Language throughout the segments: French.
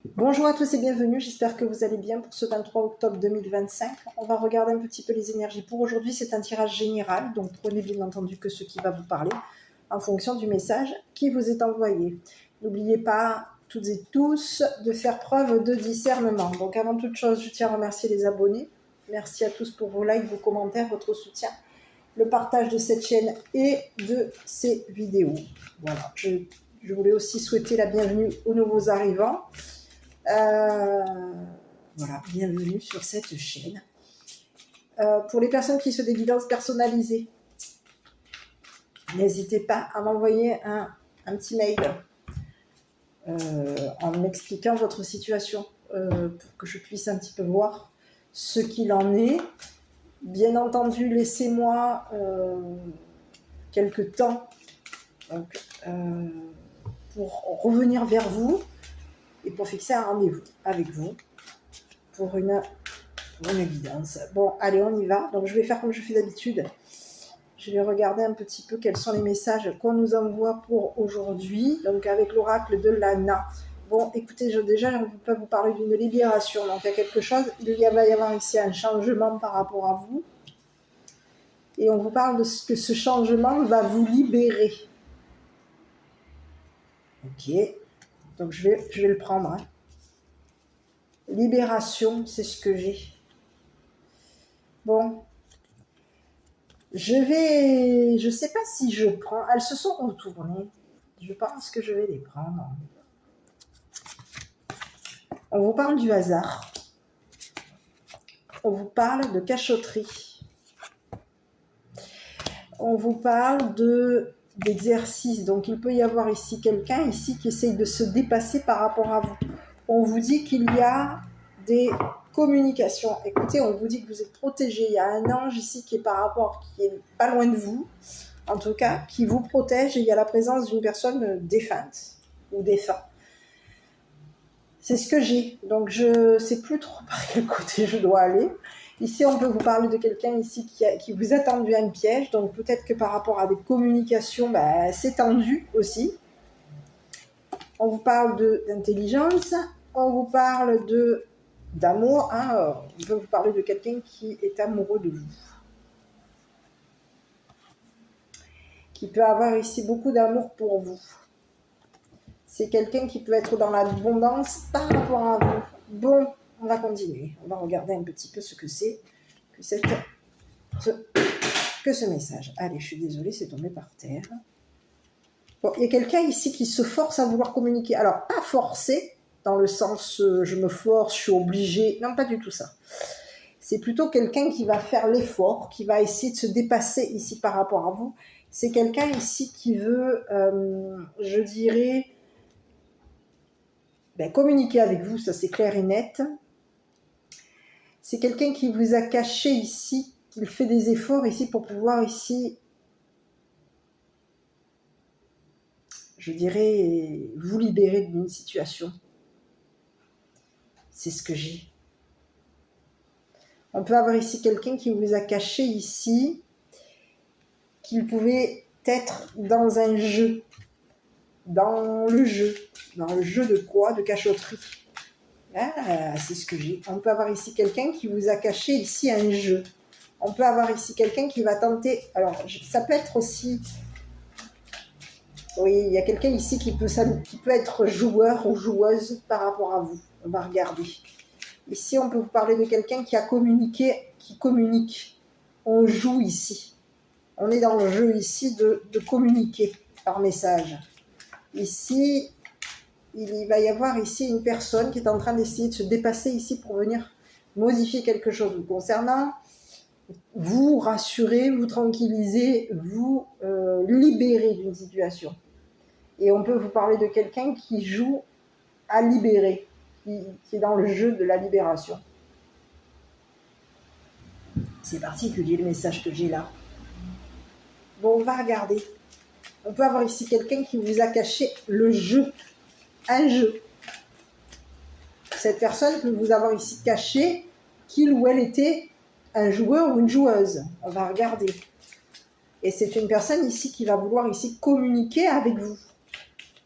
Bonjour à tous et bienvenue, j'espère que vous allez bien pour ce 23 octobre 2025. On va regarder un petit peu les énergies pour aujourd'hui, c'est un tirage général, donc prenez bien entendu que ce qui va vous parler en fonction du message qui vous est envoyé. N'oubliez pas, toutes et tous, de faire preuve de discernement. Donc avant toute chose, je tiens à remercier les abonnés. Merci à tous pour vos likes, vos commentaires, votre soutien, le partage de cette chaîne et de ces vidéos. Voilà, je voulais aussi souhaiter la bienvenue aux nouveaux arrivants. Voilà, bienvenue sur cette chaîne. Pour les personnes qui souhaitent des guidances personnalisées, n'hésitez pas à m'envoyer un petit mail en m'expliquant votre situation pour que je puisse un petit peu voir ce qu'il en est. Bien entendu, laissez-moi quelques temps donc, pour revenir vers vous et pour fixer un rendez-vous avec vous pour une guidance. Bon, allez, on y va. Donc, je vais faire comme je fais d'habitude. Je vais regarder un petit peu quels sont les messages qu'on nous envoie pour aujourd'hui. Donc, avec l'oracle de Lana. Bon, écoutez, déjà, on peut vous parler d'une libération. Donc, il y a quelque chose. Va y avoir ici un changement par rapport à vous. Et on vous parle de ce que ce changement va vous libérer. Ok. Donc, je vais le prendre. Hein. Libération, c'est ce que j'ai. Bon. Je sais pas si je prends. Elles se sont retournées. Je pense que je vais les prendre. On vous parle du hasard. On vous parle de cachotterie. On vous parle d'exercice. Donc il peut y avoir ici quelqu'un ici qui essaye de se dépasser par rapport à vous. On vous dit qu'il y a des communications. Écoutez, on vous dit que vous êtes protégé. Il y a un ange ici qui est pas loin de vous. En tout cas, qui vous protège, et il y a la présence d'une personne défunte ou défunt. C'est ce que j'ai. Donc, je ne sais plus trop par quel côté je dois aller. Ici, on peut vous parler de quelqu'un ici qui vous a tendu un piège. Donc, peut-être que par rapport à des communications, c'est tendu aussi. On vous parle d'intelligence. On vous parle d'amour. Hein. On peut vous parler de quelqu'un qui est amoureux de vous. Qui peut avoir ici beaucoup d'amour pour vous. C'est quelqu'un qui peut être dans l'abondance par rapport à vous. Bon, on va continuer. On va regarder un petit peu ce que c'est que ce message. Allez, je suis désolée, c'est tombé par terre. Bon, il y a quelqu'un ici qui se force à vouloir communiquer. Alors, pas forcer, dans le sens je me force, je suis obligée. Non, pas du tout ça. C'est plutôt quelqu'un qui va faire l'effort, qui va essayer de se dépasser ici par rapport à vous. C'est quelqu'un ici qui veut, je dirais, communiquer avec vous, ça c'est clair et net. C'est quelqu'un qui vous a caché ici, qui fait des efforts ici pour pouvoir ici, je dirais, vous libérer d'une situation. C'est ce que j'ai. On peut avoir ici quelqu'un qui vous a caché ici, qu'il pouvait être dans un jeu. Dans le jeu. Dans le jeu de quoi? De cachotterie. Ah, c'est ce que j'ai. On peut avoir ici quelqu'un qui vous a caché ici un jeu. On peut avoir ici quelqu'un qui va tenter... Alors, ça peut être aussi... Oui, il y a quelqu'un ici qui peut être joueur ou joueuse par rapport à vous. On va regarder. Ici, on peut vous parler de quelqu'un qui a communiqué, qui communique. On joue ici. On est dans le jeu ici de communiquer par message. Ici, il va y avoir ici une personne qui est en train d'essayer de se dépasser ici pour venir modifier quelque chose vous concernant, vous rassurer, vous tranquilliser, vous libérer d'une situation. Et on peut vous parler de quelqu'un qui joue à libérer, qui est dans le jeu de la libération. C'est particulier le message que j'ai là. Bon, on va regarder. On peut avoir ici quelqu'un qui vous a caché le jeu, un jeu. Cette personne peut vous avoir ici caché qu'il ou elle était un joueur ou une joueuse. On va regarder. Et c'est une personne ici qui va vouloir ici communiquer avec vous.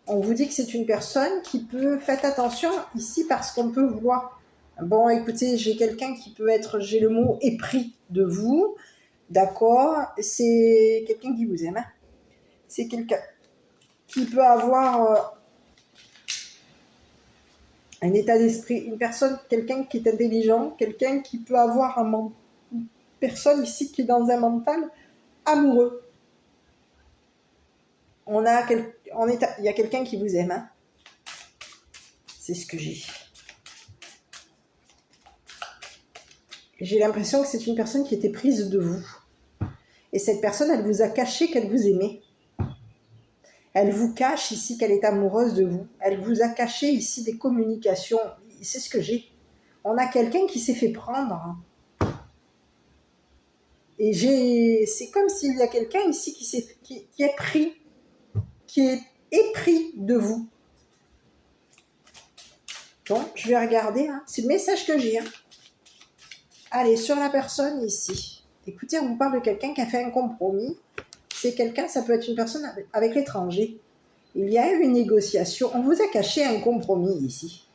On vous dit que c'est une personne qui peut... Faites attention ici parce qu'on peut vouloir... Bon, écoutez, j'ai quelqu'un qui peut être... J'ai le mot épris de vous. D'accord? C'est quelqu'un qui vous aime. Hein? C'est quelqu'un qui peut avoir un état d'esprit, une personne, quelqu'un qui est intelligent, quelqu'un qui peut avoir une personne ici qui est dans un mental amoureux. Il y a quelqu'un qui vous aime. Hein? C'est ce que j'ai. J'ai l'impression que c'est une personne qui était prise de vous. Et cette personne, elle vous a caché qu'elle vous aimait. Elle vous cache ici qu'elle est amoureuse de vous. Elle vous a caché ici des communications. C'est ce que j'ai. On a quelqu'un qui s'est fait prendre. Et c'est comme s'il y a quelqu'un ici qui est pris, qui est épris de vous. Bon, je vais regarder. Hein. C'est le message que j'ai. Hein. Allez, sur la personne ici. Écoutez, on vous parle de quelqu'un qui a fait un compromis. C'est quelqu'un, ça peut être une personne avec l'étranger. Il y a eu une négociation. On vous a caché un compromis ici.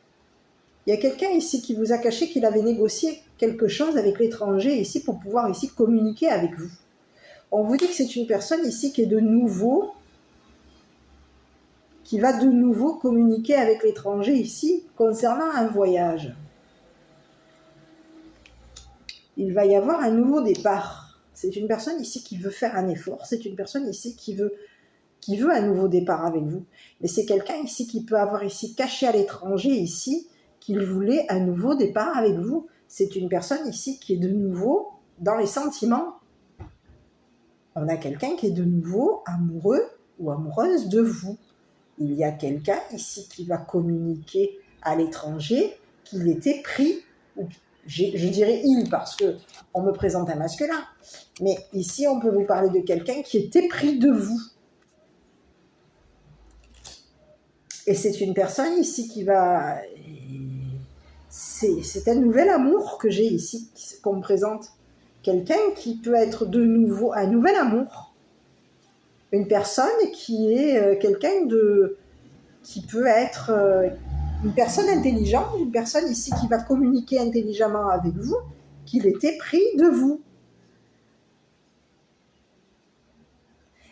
Il y a quelqu'un ici qui vous a caché qu'il avait négocié quelque chose avec l'étranger ici pour pouvoir ici communiquer avec vous. On vous dit que c'est une personne ici qui est de nouveau, qui va de nouveau communiquer avec l'étranger ici concernant un voyage. Il va y avoir un nouveau départ. C'est une personne ici qui veut faire un effort. C'est une personne ici qui veut un nouveau départ avec vous. Mais c'est quelqu'un ici qui peut avoir ici caché à l'étranger ici qu'il voulait un nouveau départ avec vous. C'est une personne ici qui est de nouveau dans les sentiments. On a quelqu'un qui est de nouveau amoureux ou amoureuse de vous. Il y a quelqu'un ici qui va communiquer à l'étranger qu'il était pris, je dirais il parce qu'on me présente un masculin, mais ici on peut vous parler de quelqu'un qui était pris de vous. Et c'est une personne ici qui va... C'est un nouvel amour que j'ai ici, qu'on me présente. Quelqu'un qui peut être de nouveau un nouvel amour. Une personne qui est quelqu'un qui peut être une personne intelligente, une personne ici qui va communiquer intelligemment avec vous, qu'il était pris de vous.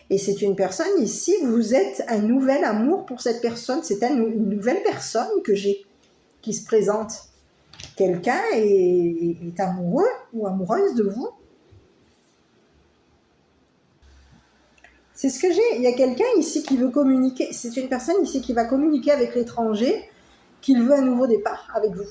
Et c'est une personne ici, vous êtes un nouvel amour pour cette personne, c'est une nouvelle personne que j'ai, qui se présente. Quelqu'un est amoureux ou amoureuse de vous. C'est ce que j'ai. Il y a quelqu'un ici qui veut communiquer. C'est une personne ici qui va communiquer avec l'étranger, qu'il veut un nouveau départ avec vous.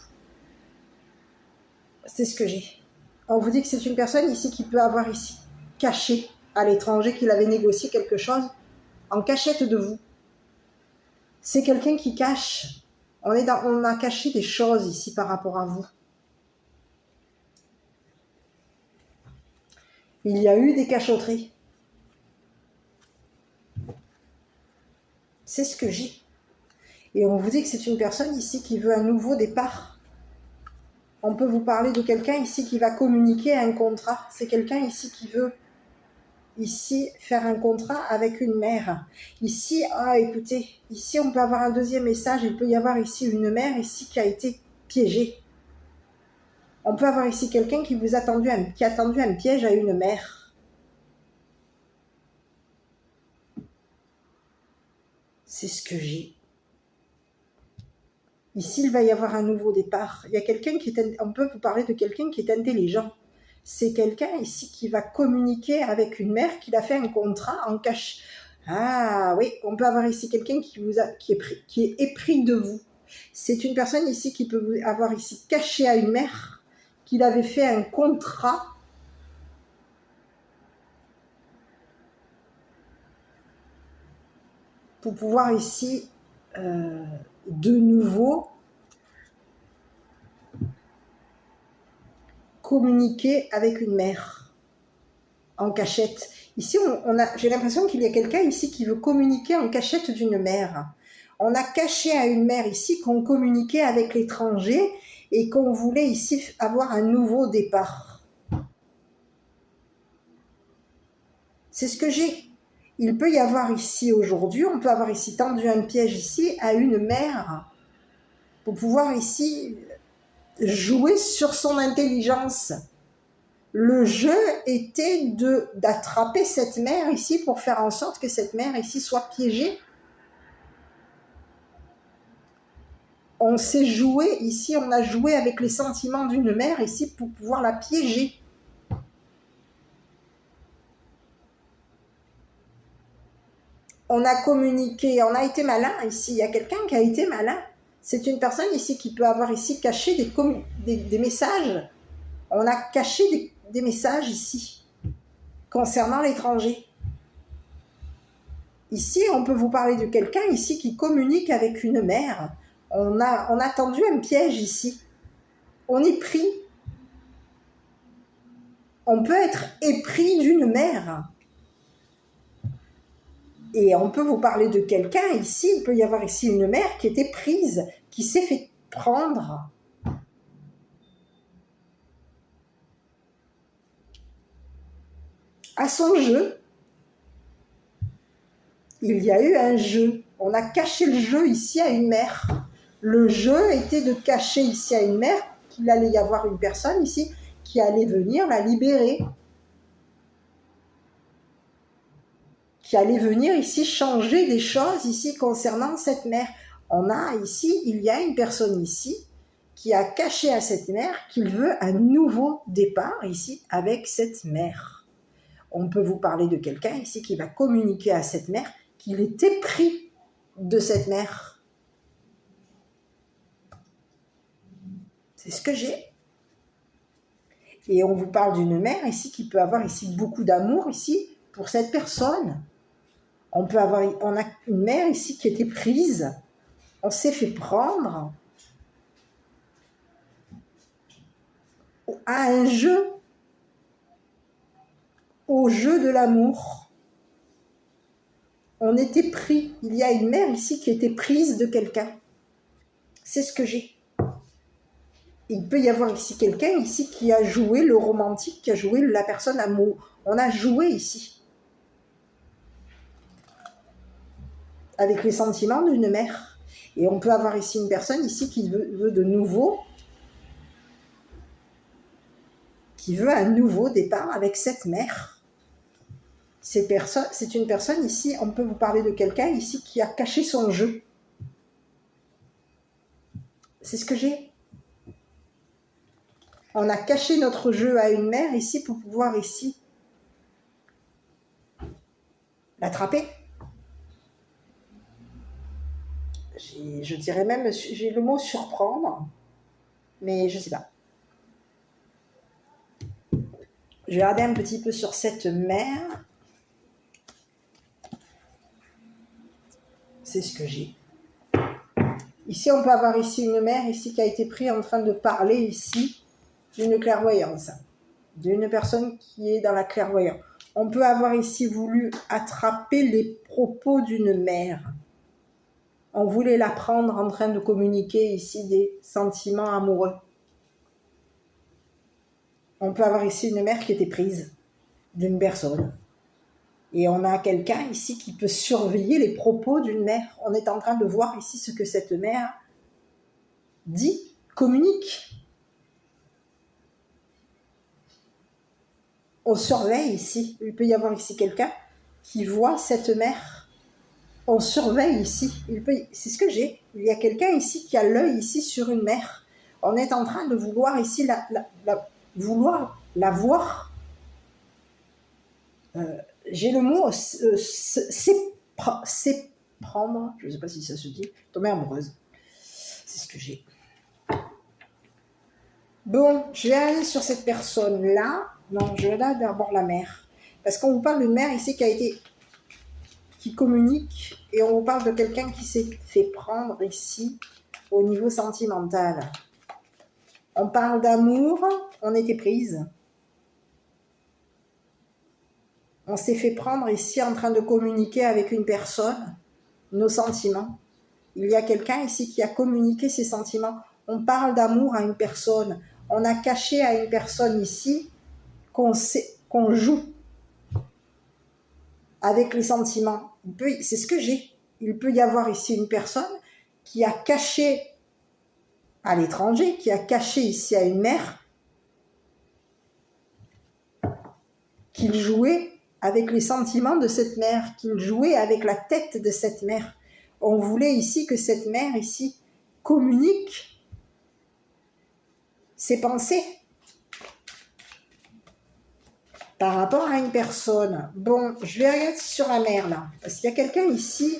C'est ce que j'ai. On vous dit que c'est une personne ici qui peut avoir ici caché à l'étranger qu'il avait négocié quelque chose en cachette de vous. C'est quelqu'un qui cache. On a caché des choses ici par rapport à vous. Il y a eu des cachotteries. C'est ce que j'ai. Et on vous dit que c'est une personne ici qui veut un nouveau départ. On peut vous parler de quelqu'un ici qui va communiquer un contrat. C'est quelqu'un ici qui veut ici faire un contrat avec une mère. Ici, écoutez, ici on peut avoir un deuxième message. Il peut y avoir ici une mère ici qui a été piégée. On peut avoir ici quelqu'un qui a tendu un piège à une mère. C'est ce que j'ai. Ici, il va y avoir un nouveau départ. Il y a quelqu'un on peut vous parler de quelqu'un qui est intelligent. C'est quelqu'un ici qui va communiquer avec une mère qui a fait un contrat en cash. Ah oui, on peut avoir ici quelqu'un qui est épris de vous. C'est une personne ici qui peut avoir ici caché à une mère qu'il avait fait un contrat pour pouvoir ici de nouveau communiquer avec une mère en cachette. Ici, j'ai l'impression qu'il y a quelqu'un ici qui veut communiquer en cachette d'une mère. On a caché à une mère ici qu'on communiquait avec l'étranger et qu'on voulait ici avoir un nouveau départ. C'est ce que j'ai. Il peut y avoir ici aujourd'hui, on peut avoir ici tendu un piège ici à une mère pour pouvoir ici jouer sur son intelligence. Le jeu était d'attraper cette mère ici pour faire en sorte que cette mère ici soit piégée. On s'est joué ici, on a joué avec les sentiments d'une mère ici pour pouvoir la piéger. On a communiqué, on a été malin ici. Il y a quelqu'un qui a été malin. C'est une personne ici qui peut avoir ici caché des messages. On a caché des messages ici concernant l'étranger. Ici, on peut vous parler de quelqu'un ici qui communique avec une mère. On a tendu un piège ici. On est pris. On peut être épris d'une mère. Et on peut vous parler de quelqu'un ici, il peut y avoir ici une mère qui était prise, qui s'est fait prendre. À son jeu. Il y a eu un jeu. On a caché le jeu ici à une mère. Le jeu était de cacher ici à une mère qu'il allait y avoir une personne ici qui allait venir la libérer. Qui allait venir ici changer des choses ici concernant cette mère. On a ici, il y a une personne ici qui a caché à cette mère qu'il veut un nouveau départ ici avec cette mère. On peut vous parler de quelqu'un ici qui va communiquer à cette mère qu'il était pris de cette mère. C'est ce que j'ai. Et on vous parle d'une mère ici qui peut avoir ici beaucoup d'amour ici pour cette personne. On a une mère ici qui était prise, on s'est fait prendre à un jeu, au jeu de l'amour. On était pris, il y a une mère ici qui était prise de quelqu'un. C'est ce que j'ai. Il peut y avoir ici quelqu'un ici qui a joué le romantique, qui a joué la personne amour. On a joué ici. Avec les sentiments d'une mère. Et on peut avoir ici une personne ici qui veut de nouveau, qui veut un nouveau départ avec cette mère. C'est une personne ici, on peut vous parler de quelqu'un ici qui a caché son jeu. C'est ce que j'ai. On a caché notre jeu à une mère ici pour pouvoir ici l'attraper. Je dirais même, j'ai le mot surprendre, mais je ne sais pas. Je vais regarder un petit peu sur cette mère. C'est ce que j'ai. Ici, on peut avoir ici une mère ici qui a été prise en train de parler ici d'une clairvoyance, d'une personne qui est dans la clairvoyance. On peut avoir ici voulu attraper les propos d'une mère. On voulait la prendre en train de communiquer ici des sentiments amoureux. On peut avoir ici une mère qui était prise d'une personne. Et on a quelqu'un ici qui peut surveiller les propos d'une mère. On est en train de voir ici ce que cette mère dit, communique. On surveille ici. Il peut y avoir ici quelqu'un qui voit cette mère. On surveille ici. C'est ce que j'ai. Il y a quelqu'un ici qui a l'œil ici sur une mère. On est en train de vouloir ici vouloir la voir. J'ai le mot prendre, je ne sais pas si ça se dit, tomber amoureuse. C'est ce que j'ai. Bon, je vais aller sur cette personne-là. Non, je vais là d'abord la mère. Parce qu'on vous parle d'une mère ici qui communique, et on vous parle de quelqu'un qui s'est fait prendre ici au niveau sentimental. On parle d'amour, on était prise. On s'est fait prendre ici en train de communiquer avec une personne, nos sentiments. Il y a quelqu'un ici qui a communiqué ses sentiments. On parle d'amour à une personne. On a caché à une personne ici qu'on joue avec les sentiments. C'est ce que j'ai. Il peut y avoir ici une personne qui a caché à l'étranger, qui a caché ici à une mère, qu'il jouait avec les sentiments de cette mère, qu'il jouait avec la tête de cette mère. On voulait ici que cette mère ici communique ses pensées par rapport à une personne. Bon, je vais regarder sur la mère là, parce qu'il y a quelqu'un ici,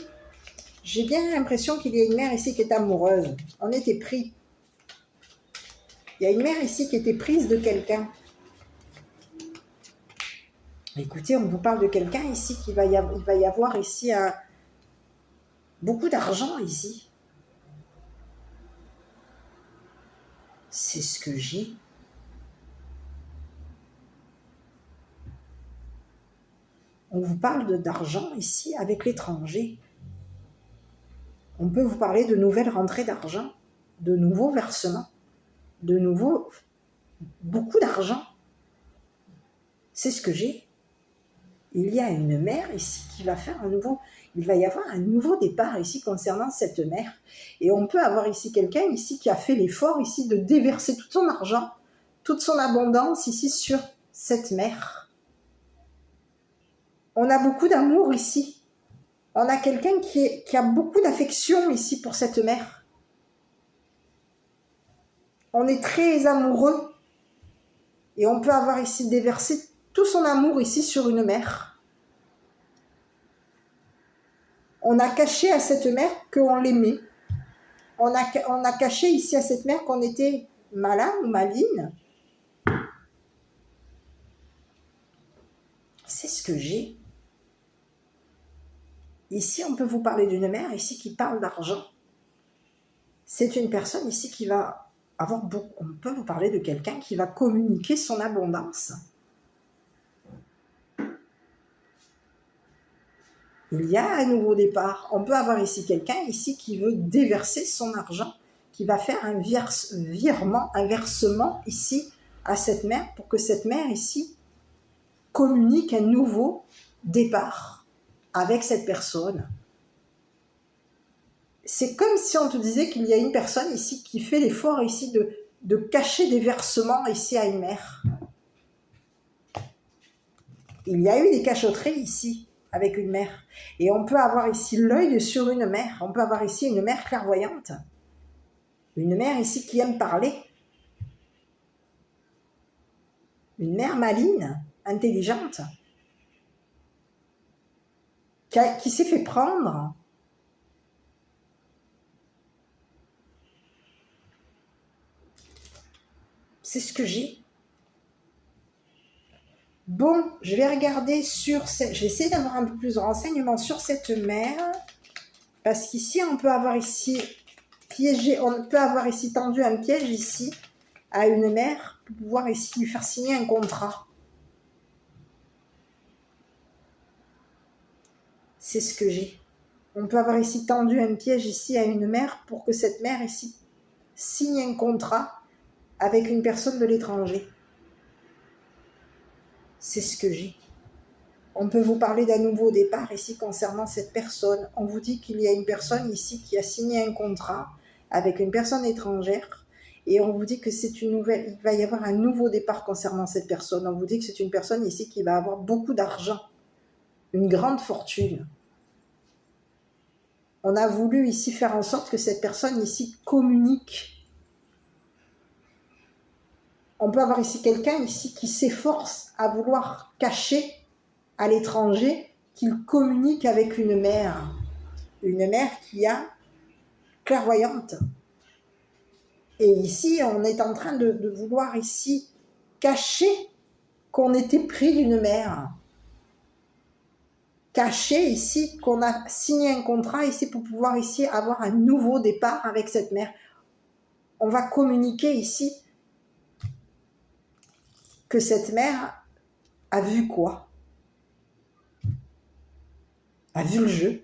j'ai bien l'impression qu'il y a une mère ici qui est amoureuse. On était pris. Il y a une mère ici qui était prise de quelqu'un. Écoutez, on vous parle de quelqu'un ici il va y avoir ici beaucoup d'argent ici. C'est ce que j'ai. On vous parle d'argent ici avec l'étranger. On peut vous parler de nouvelles rentrées d'argent, de nouveaux versements, de nouveaux, beaucoup d'argent. C'est ce que j'ai. Il y a une mère ici qui va faire il va y avoir un nouveau départ ici concernant cette mère. Et on peut avoir ici quelqu'un ici qui a fait l'effort ici de déverser tout son argent, toute son abondance ici sur cette mère. On a beaucoup d'amour ici. On a quelqu'un qui a beaucoup d'affection ici pour cette mère. On est très amoureux. Et on peut avoir ici déversé tout son amour ici sur une mère. On a caché à cette mère qu'on l'aimait. On a caché ici à cette mère qu'on était malin ou maligne. C'est ce que j'ai. Ici, on peut vous parler d'une mère ici qui parle d'argent. C'est une personne ici qui va avoir beaucoup. On peut vous parler de quelqu'un qui va communiquer son abondance. Il y a un nouveau départ. On peut avoir ici quelqu'un ici qui veut déverser son argent, qui va faire un virement, un versement ici à cette mère pour que cette mère ici communique un nouveau départ avec cette personne. C'est comme si on te disait qu'il y a une personne ici qui fait l'effort ici de cacher des versements ici à une mère. Il y a eu des cachotteries ici avec une mère. Et on peut avoir ici l'œil sur une mère. On peut avoir ici une mère clairvoyante. Une mère ici qui aime parler. Une mère maligne, intelligente, qui s'est fait prendre. C'est ce que j'ai. Bon, je vais regarder je vais essayer d'avoir un peu plus de renseignements sur cette mère. Parce qu'ici, on peut avoir ici tendu un piège ici à une mère pour pouvoir ici lui faire signer un contrat. C'est ce que j'ai. On peut avoir ici tendu un piège ici à une mère pour que cette mère ici signe un contrat avec une personne de l'étranger. C'est ce que j'ai. On peut vous parler d'un nouveau départ ici concernant cette personne. On vous dit qu'il y a une personne ici qui a signé un contrat avec une personne étrangère et on vous dit que c'est une nouvelle, il va y avoir un nouveau départ concernant cette personne. On vous dit que c'est une personne ici qui va avoir beaucoup d'argent, une grande fortune. On a voulu ici faire en sorte que cette personne ici communique. On peut avoir ici quelqu'un ici qui s'efforce à vouloir cacher à l'étranger qu'il communique avec une mère qui a clairvoyante. Et ici, on est en train de vouloir ici cacher qu'on était pris d'une mère. Cacher ici qu'on a signé un contrat ici pour pouvoir ici avoir un nouveau départ avec cette mère. On va communiquer ici que cette mère a vu quoi? A vu le jeu.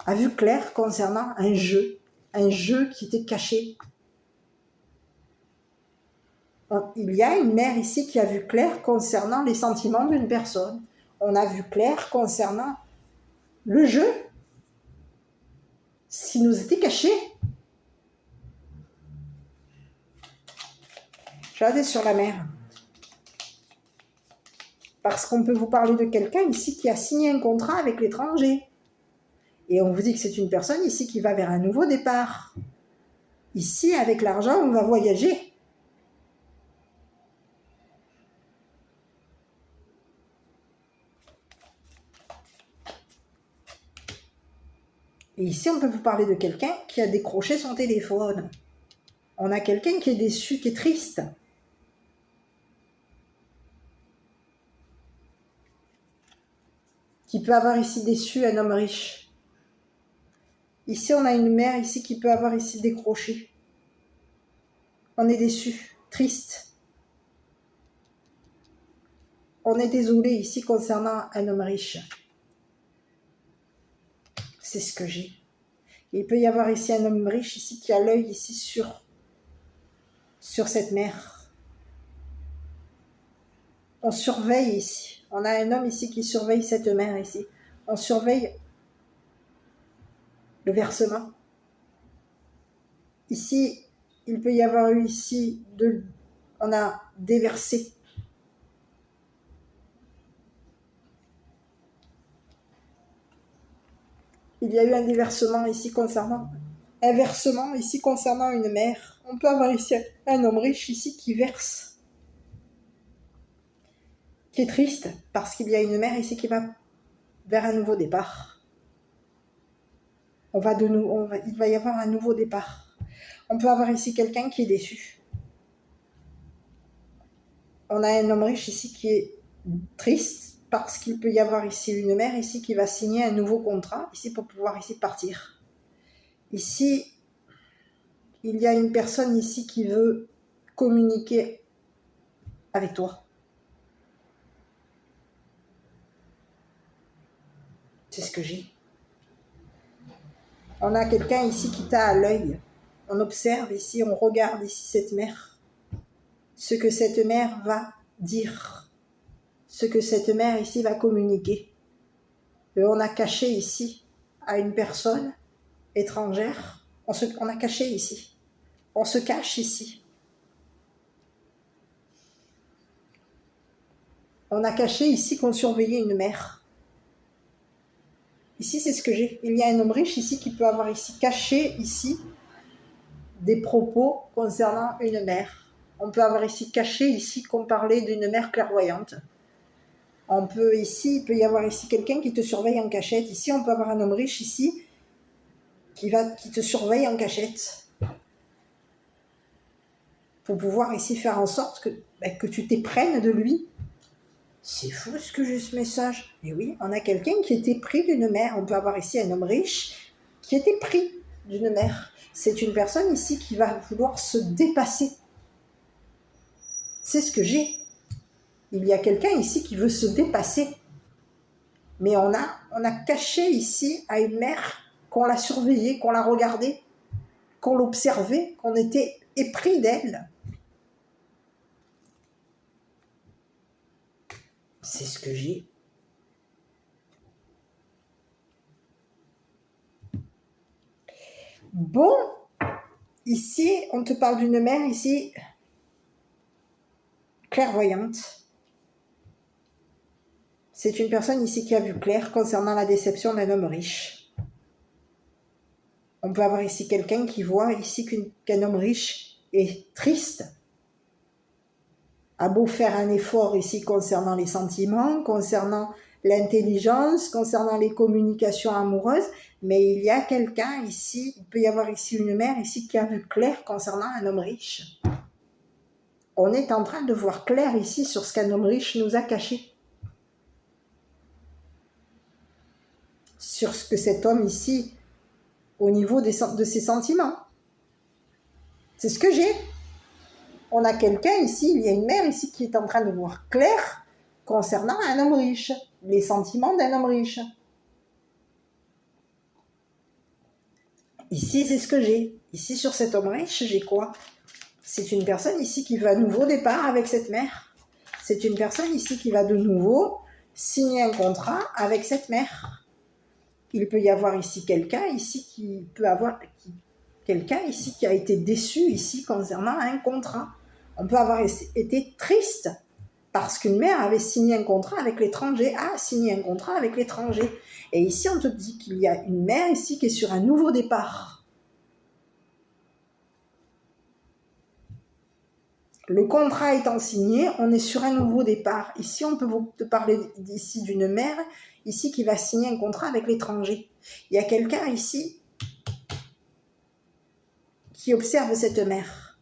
A vu clair concernant un jeu qui était caché. Il y a une mère ici qui a vu clair concernant les sentiments d'une personne. On a vu clair concernant le jeu, ce qui nous était caché. Regardez sur la mère. Parce qu'on peut vous parler de quelqu'un ici qui a signé un contrat avec l'étranger. Et on vous dit que c'est une personne ici qui va vers un nouveau départ. Ici, avec l'argent, on va voyager. Et ici, on peut vous parler de quelqu'un qui a décroché son téléphone. On a quelqu'un qui est déçu, qui est triste. Qui peut avoir ici déçu un homme riche. Ici, on a une mère ici qui peut avoir ici décroché. On est déçu, triste. On est désolé ici concernant un homme riche. C'est ce que j'ai. Il peut y avoir ici un homme riche ici qui a l'œil ici sur cette mère. On surveille ici. On a un homme ici qui surveille cette mère ici. On surveille le versement. Ici, il peut y avoir eu ici, on a déversé. Il y a eu un déversement ici concernant, un versement ici concernant une mère. On peut avoir ici un homme riche ici qui verse, qui est triste parce qu'il y a une mère ici qui va vers un nouveau départ. Il va y avoir un nouveau départ. On peut avoir ici quelqu'un qui est déçu. On a un homme riche ici qui est triste parce qu'il peut y avoir ici une mère ici qui va signer un nouveau contrat ici pour pouvoir ici partir. Ici, il y a une personne ici qui veut communiquer avec toi. C'est ce que j'ai. On a quelqu'un ici qui t'a à l'œil. On observe ici, on regarde ici cette mère. Ce que cette mère va dire. Ce que cette mère ici va communiquer. Et on a caché ici à une personne étrangère. On a caché ici. On se cache ici. On a caché ici qu'on surveillait une mère. Ici, c'est ce que j'ai. Il y a un homme riche ici qui peut avoir ici caché ici des propos concernant une mère. On peut avoir ici caché ici qu'on parlait d'une mère clairvoyante. Il peut y avoir ici quelqu'un qui te surveille en cachette. Ici, on peut avoir un homme riche ici qui te surveille en cachette. Pour pouvoir ici faire en sorte que tu t'éprennes de lui. C'est fou ce que j'ai ce message. Et oui, on a quelqu'un qui était pris d'une mère. On peut avoir ici un homme riche qui était pris d'une mère. C'est une personne ici qui va vouloir se dépasser. C'est ce que j'ai. Il y a quelqu'un ici qui veut se dépasser. Mais on a caché ici à une mère qu'on l'a surveillée, qu'on l'a regardée, qu'on l'observait, qu'on était épris d'elle. C'est ce que j'ai. Bon, ici, on te parle d'une mère ici clairvoyante. C'est une personne ici qui a vu clair concernant la déception d'un homme riche. On peut avoir ici quelqu'un qui voit ici qu'un homme riche est triste. A beau faire un effort ici concernant les sentiments, concernant l'intelligence, concernant les communications amoureuses, mais il y a quelqu'un ici, il peut y avoir ici une mère ici qui a vu clair concernant un homme riche. On est en train de voir clair ici sur ce qu'un homme riche nous a caché. Sur ce que cet homme ici, au niveau de ses sentiments. C'est ce que j'ai. On a quelqu'un ici, il y a une mère ici qui est en train de voir clair concernant un homme riche, les sentiments d'un homme riche. Ici, c'est ce que j'ai. Ici, sur cet homme riche, j'ai quoi? C'est une personne ici qui va à nouveau départ avec cette mère. C'est une personne ici qui va de nouveau signer un contrat avec cette mère. Il peut y avoir ici quelqu'un ici qui peut avoir quelqu'un ici qui a été déçu ici concernant un contrat. On peut avoir été triste parce qu'une mère avait signé un contrat avec l'étranger, a signé un contrat avec l'étranger. Et ici, on te dit qu'il y a une mère ici qui est sur un nouveau départ. Le contrat étant signé, on est sur un nouveau départ. Ici, on peut vous te parler ici d'une mère ici qui va signer un contrat avec l'étranger. Il y a quelqu'un ici qui observe cette mère.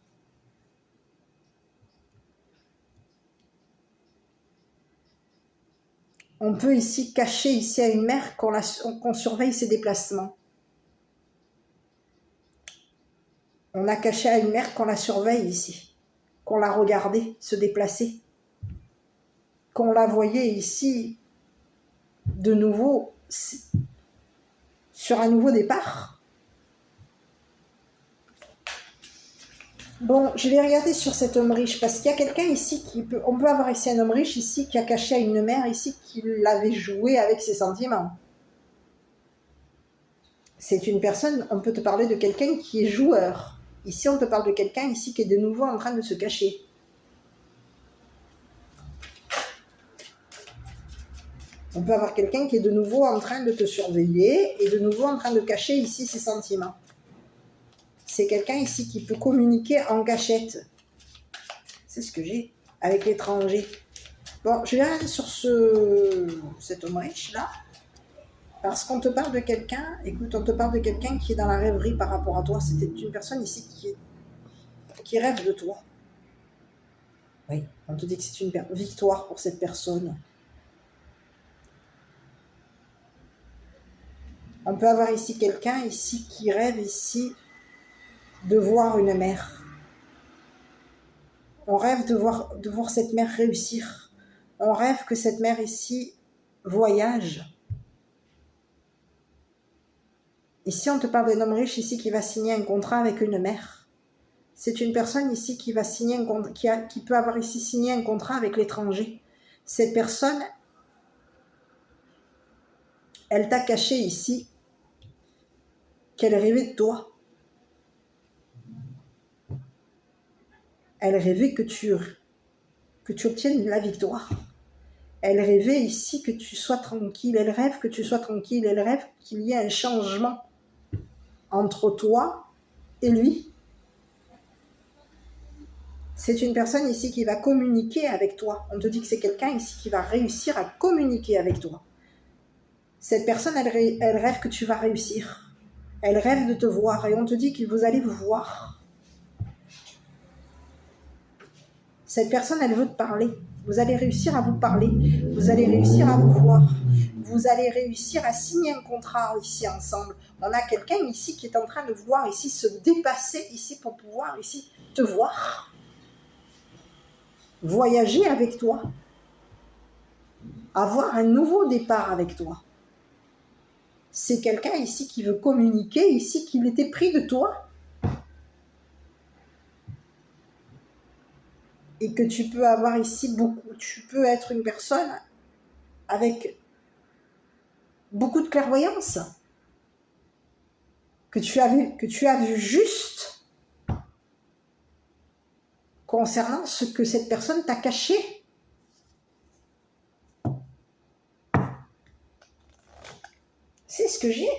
On peut ici cacher ici à une mère qu'on surveille ses déplacements. On a caché à une mère qu'on la surveille ici, qu'on la regardait se déplacer, qu'on la voyait ici de nouveau sur un nouveau départ. Bon, je vais regarder sur cet homme riche parce qu'il y a quelqu'un ici on peut avoir ici un homme riche ici qui a caché à une mère ici qui l'avait joué avec ses sentiments. C'est une personne, on peut te parler de quelqu'un qui est joueur. Ici, on te parle de quelqu'un ici qui est de nouveau en train de se cacher. On peut avoir quelqu'un qui est de nouveau en train de te surveiller et de nouveau en train de cacher ici ses sentiments. C'est quelqu'un ici qui peut communiquer en cachette. C'est ce que j'ai avec l'étranger. Bon, je vais aller sur cet homme riche-là. Parce qu'on te parle de quelqu'un, écoute, on te parle de quelqu'un qui est dans la rêverie par rapport à toi. C'était une personne ici qui rêve de toi. Oui, on te dit que c'est une victoire pour cette personne. On peut avoir ici quelqu'un ici qui rêve ici de voir une mère. On rêve de voir cette mère réussir. On rêve que cette mère ici voyage. Ici, on te parle d'un homme riche ici qui va signer un contrat avec une mère. C'est une personne ici qui va signer un contrat, qui peut avoir ici signé un contrat avec l'étranger. Cette personne, elle t'a caché ici qu'elle rêvait de toi. Elle rêvait que tu obtiennes la victoire. Elle rêvait ici que tu sois tranquille. Elle rêve que tu sois tranquille. Elle rêve qu'il y ait un changement entre toi et lui. C'est une personne ici qui va communiquer avec toi. On te dit que c'est quelqu'un ici qui va réussir à communiquer avec toi. Cette personne, elle rêve que tu vas réussir. Elle rêve de te voir et on te dit que vous allez vous voir. Cette personne, elle veut te parler. Vous allez réussir à vous parler. Vous allez réussir à vous voir. Vous allez réussir à signer un contrat ici ensemble. On a quelqu'un ici qui est en train de vouloir ici se dépasser ici pour pouvoir ici te voir. Voyager avec toi. Avoir un nouveau départ avec toi. C'est quelqu'un ici qui veut communiquer ici qu'il était pris de toi. Et que tu peux avoir ici beaucoup. Tu peux être une personne avec beaucoup de clairvoyance. Que tu as vu juste concernant ce que cette personne t'a caché. C'est ce que j'ai.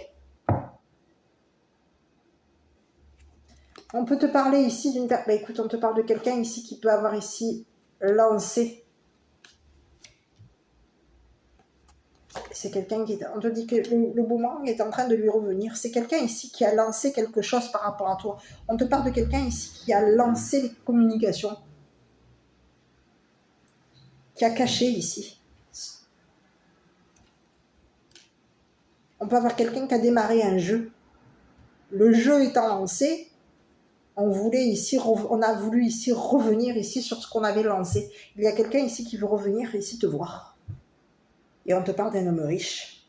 On peut te parler ici d'une personne. Écoute, on te parle de quelqu'un ici qui peut avoir ici lancé. C'est quelqu'un qui. On te dit que le boomerang est en train de lui revenir. C'est quelqu'un ici qui a lancé quelque chose par rapport à toi. On te parle de quelqu'un ici qui a lancé les communications. Qui a caché ici. On peut avoir quelqu'un qui a démarré un jeu. Le jeu étant lancé, on a voulu ici revenir ici sur ce qu'on avait lancé. Il y a quelqu'un ici qui veut revenir ici te voir. Et on te parle d'un homme riche.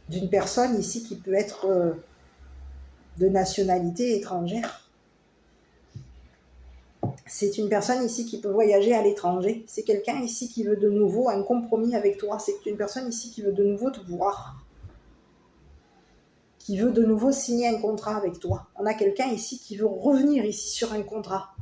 D'une personne ici qui peut être de nationalité étrangère. C'est une personne ici qui peut voyager à l'étranger. C'est quelqu'un ici qui veut de nouveau un compromis avec toi. C'est une personne ici qui veut de nouveau te voir. Qui veut de nouveau signer un contrat avec toi. On a quelqu'un ici qui veut revenir ici sur un contrat.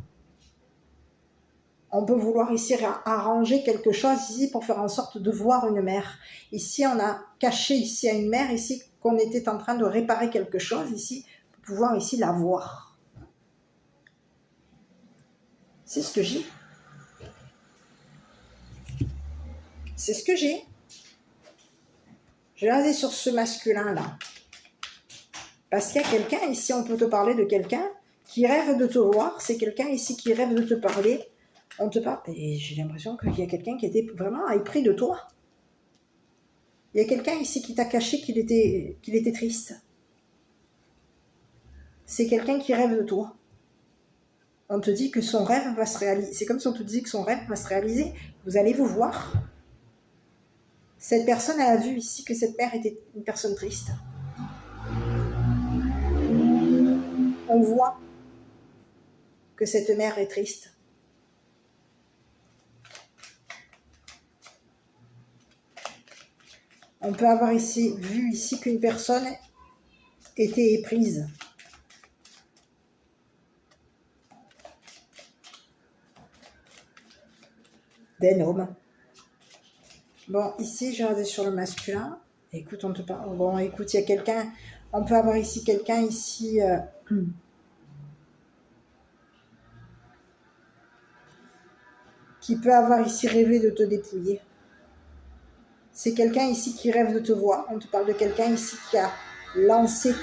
On peut vouloir ici arranger quelque chose ici pour faire en sorte de voir une mère. Ici, on a caché ici à une mère ici qu'on était en train de réparer quelque chose ici pour pouvoir ici la voir. C'est ce que j'ai. C'est ce que j'ai. Je vais regarder sur ce masculin-là. Parce qu'il y a quelqu'un ici, on peut te parler de quelqu'un qui rêve de te voir. C'est quelqu'un ici qui rêve de te parler. On te parle. Et j'ai l'impression qu'il y a quelqu'un qui était vraiment épris de toi. Il y a quelqu'un ici qui t'a caché qu'il était triste. C'est quelqu'un qui rêve de toi. On te dit que son rêve va se réaliser. C'est comme si on te disait que son rêve va se réaliser. Vous allez vous voir. Cette personne a vu ici que cette mère était une personne triste. On voit que cette mère est triste. On peut avoir ici vu ici qu'une personne était éprise. D'un homme. Bon, ici, j'ai regardé sur le masculin. Écoute, on te parle. Bon, écoute, il y a quelqu'un. On peut avoir ici quelqu'un ici. Qui peut avoir ici rêvé de te dépouiller. C'est quelqu'un ici qui rêve de te voir. On te parle de quelqu'un ici qui a lancé.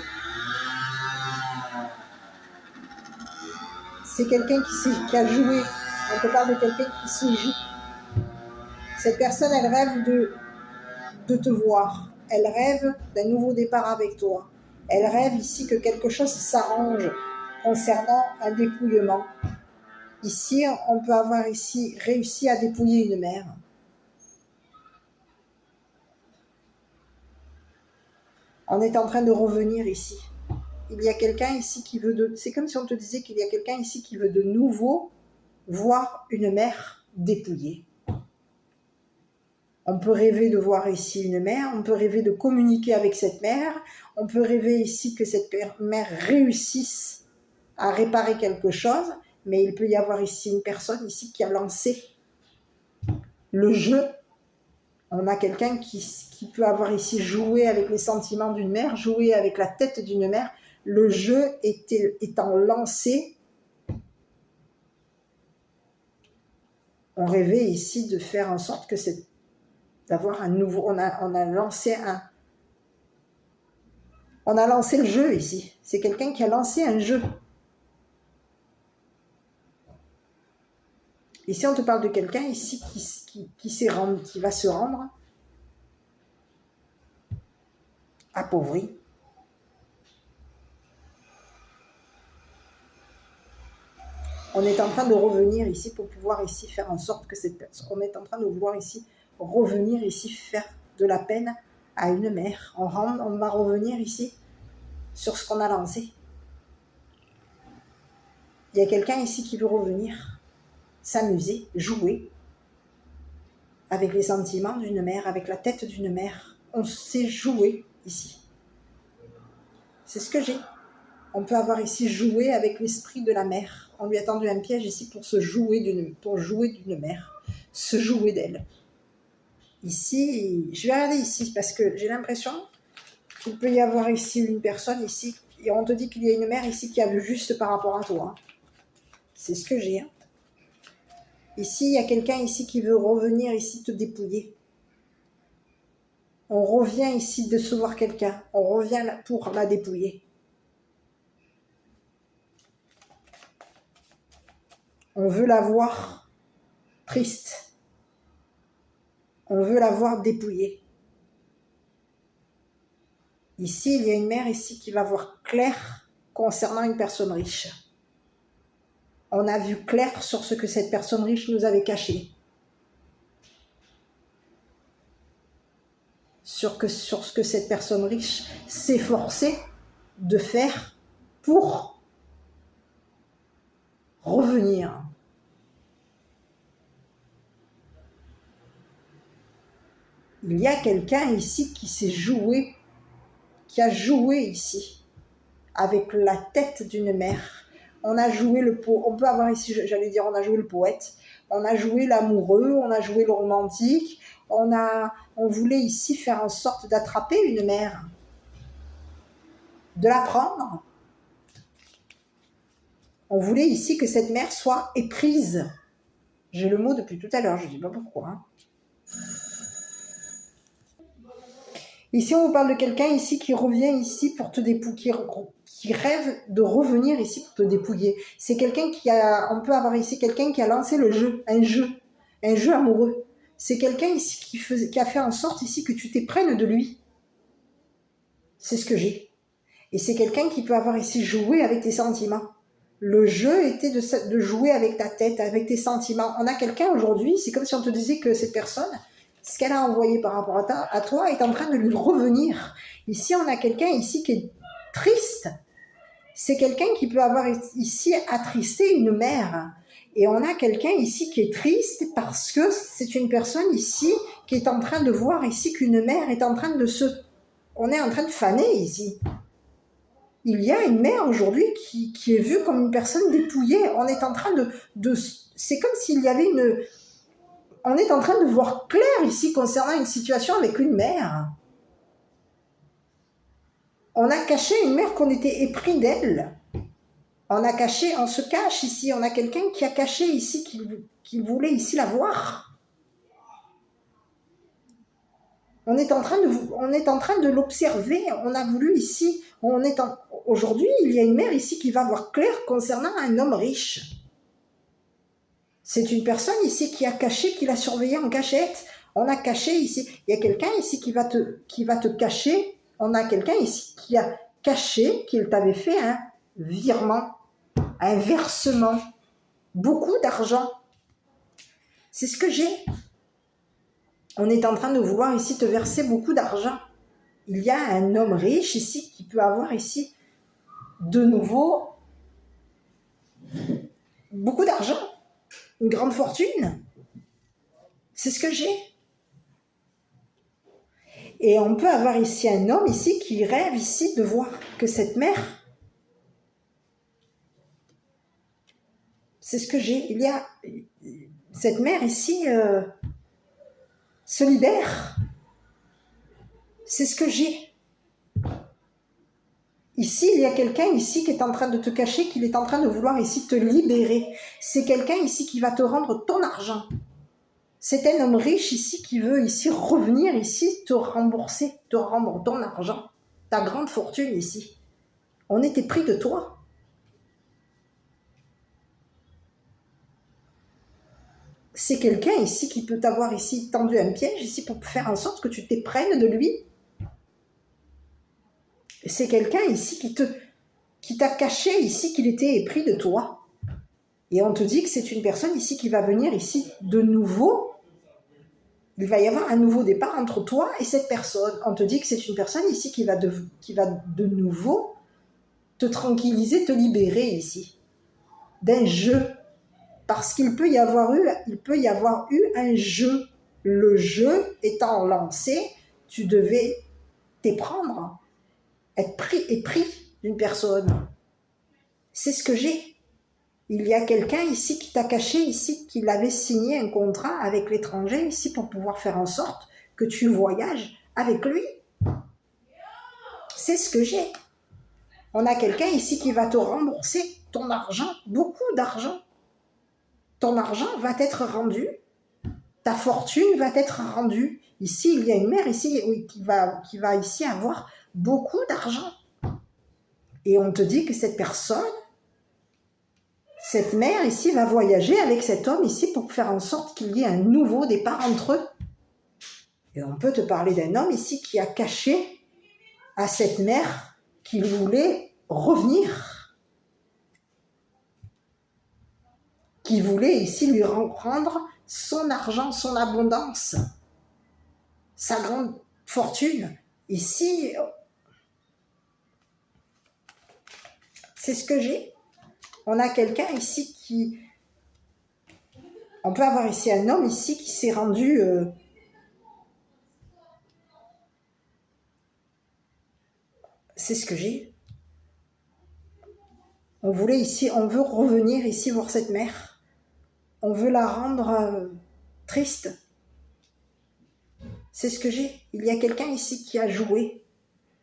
C'est quelqu'un qui a joué. On te parle de quelqu'un qui se joue. Cette personne, elle rêve de te voir. Elle rêve d'un nouveau départ avec toi. Elle rêve ici que quelque chose s'arrange concernant un dépouillement. Ici, on peut avoir ici réussi à dépouiller une mère. On est en train de revenir ici. Il y a quelqu'un ici qui veut de... C'est comme si on te disait qu'il y a quelqu'un ici qui veut de nouveau voir une mère dépouillée. On peut rêver de voir ici une mère, on peut rêver de communiquer avec cette mère, on peut rêver ici que cette mère réussisse à réparer quelque chose, mais il peut y avoir ici une personne ici qui a lancé le jeu. On a quelqu'un qui peut avoir ici joué avec les sentiments d'une mère, joué avec la tête d'une mère. Le jeu étant lancé, on rêvait ici de faire en sorte que d'avoir un nouveau... On a lancé le jeu ici. C'est quelqu'un qui a lancé un jeu. Ici, on te parle de quelqu'un ici qui va se rendre appauvri. On est en train de revenir ici pour pouvoir ici faire en sorte que cette personne... On est en train de vouloir ici revenir ici, faire de la peine à une mère. On va revenir ici sur ce qu'on a lancé. Il y a quelqu'un ici qui veut revenir, s'amuser, jouer avec les sentiments d'une mère, avec la tête d'une mère. On sait jouer ici. C'est ce que j'ai. On peut avoir ici joué avec l'esprit de la mère. On lui a tendu un piège ici pour jouer d'une mère, se jouer d'elle. Ici, je vais regarder ici parce que j'ai l'impression qu'il peut y avoir ici une personne ici, et on te dit qu'il y a une mère ici qui a vu juste par rapport à toi. C'est ce que j'ai. Ici, il y a quelqu'un ici qui veut revenir ici te dépouiller. On revient ici de se voir quelqu'un. On revient pour la dépouiller. On veut la voir triste. On veut la voir dépouillée. Ici, il y a une mère ici qui va voir clair concernant une personne riche. On a vu clair sur ce que cette personne riche nous avait caché. Sur ce que cette personne riche s'efforçait de faire pour revenir. il y a quelqu'un ici qui s'est joué, qui a joué ici avec la tête d'une mère. On a joué on peut avoir ici, j'allais dire, on a joué le poète, on a joué l'amoureux, on a joué le romantique, on voulait ici faire en sorte d'attraper une mère, de la prendre. On voulait ici que cette mère soit éprise. J'ai le mot depuis tout à l'heure, je ne sais pas pourquoi. Hein. Ici, on vous parle de quelqu'un ici qui revient ici pour te dépouiller, qui rêve de revenir ici pour te dépouiller. C'est quelqu'un on peut avoir ici quelqu'un qui a lancé le jeu, un jeu amoureux. C'est quelqu'un ici qui a fait en sorte ici que tu t'éprennes de lui. C'est ce que j'ai. Et c'est quelqu'un qui peut avoir ici joué avec tes sentiments. Le jeu était de jouer avec ta tête, avec tes sentiments. On a quelqu'un aujourd'hui, c'est comme si on te disait que cette personne, ce qu'elle a envoyé par rapport à toi est en train de lui revenir. Ici, on a quelqu'un ici qui est triste. C'est quelqu'un qui peut avoir ici attristé une mère. Et on a quelqu'un ici qui est triste parce que c'est une personne ici qui est en train de voir ici qu'une mère est en train de on est en train de faner ici. Il y a une mère aujourd'hui qui est vue comme une personne dépouillée. On est en train c'est comme s'il y avait on est en train de voir clair ici concernant une situation avec une mère. On a caché une mère qu'on était épris d'elle. On se cache ici. On a quelqu'un qui a caché ici, qui voulait ici la voir. On est en train de l'observer. On a voulu ici. Aujourd'hui, il y a une mère ici qui va voir clair concernant un homme riche. C'est une personne ici qui a caché, qui l'a surveillé en cachette. On a caché ici. Il y a quelqu'un ici qui va te cacher. On a quelqu'un ici qui a caché qu'il t'avait fait un virement, un versement, beaucoup d'argent. C'est ce que j'ai. On est en train de vouloir ici te verser beaucoup d'argent. Il y a un homme riche ici qui peut avoir ici de nouveau beaucoup d'argent, une grande fortune. C'est ce que j'ai. Et on peut avoir ici un homme ici qui rêve ici de voir que cette mère, c'est ce que j'ai. Il y a cette mère ici se libère. C'est ce que j'ai. Ici, il y a quelqu'un ici qui est en train de te cacher, qu'il est en train de vouloir ici te libérer. C'est quelqu'un ici qui va te rendre ton argent. C'est un homme riche ici qui veut ici revenir ici, te rembourser, te rendre ton argent, ta grande fortune ici. On était pris de toi. C'est quelqu'un ici qui peut t'avoir ici tendu un piège ici pour faire en sorte que tu t'éprennes de lui. C'est quelqu'un ici qui t'a caché ici qu'il était épris de toi. Et on te dit que c'est une personne ici qui va venir ici de nouveau. Il va y avoir un nouveau départ entre toi et cette personne. On te dit que c'est une personne ici qui va de nouveau te tranquilliser, te libérer ici d'un jeu. Parce qu'il peut y avoir eu un jeu. Le jeu étant lancé, tu devais t'éprendre, être pris d'une personne. C'est ce que j'ai. Il y a quelqu'un ici qui t'a caché ici, qu'il avait signé un contrat avec l'étranger ici pour pouvoir faire en sorte que tu voyages avec lui. C'est ce que j'ai. On a quelqu'un ici qui va te rembourser ton argent, beaucoup d'argent. Ton argent va être rendu, ta fortune va être rendue. Ici, il y a une mère ici qui va ici avoir beaucoup d'argent. Et on te dit que cette personne, cette mère ici va voyager avec cet homme ici pour faire en sorte qu'il y ait un nouveau départ entre eux. Et on peut te parler d'un homme ici qui a caché à cette mère qu'il voulait revenir. Qui voulait ici lui rendre son argent, son abondance, sa grande fortune. Ici, c'est ce que j'ai. On a quelqu'un ici on peut avoir ici un homme ici qui s'est rendu C'est ce que j'ai. On voulait ici, on veut revenir ici voir cette mère. On veut la rendre triste. C'est ce que j'ai. Il y a quelqu'un ici qui a joué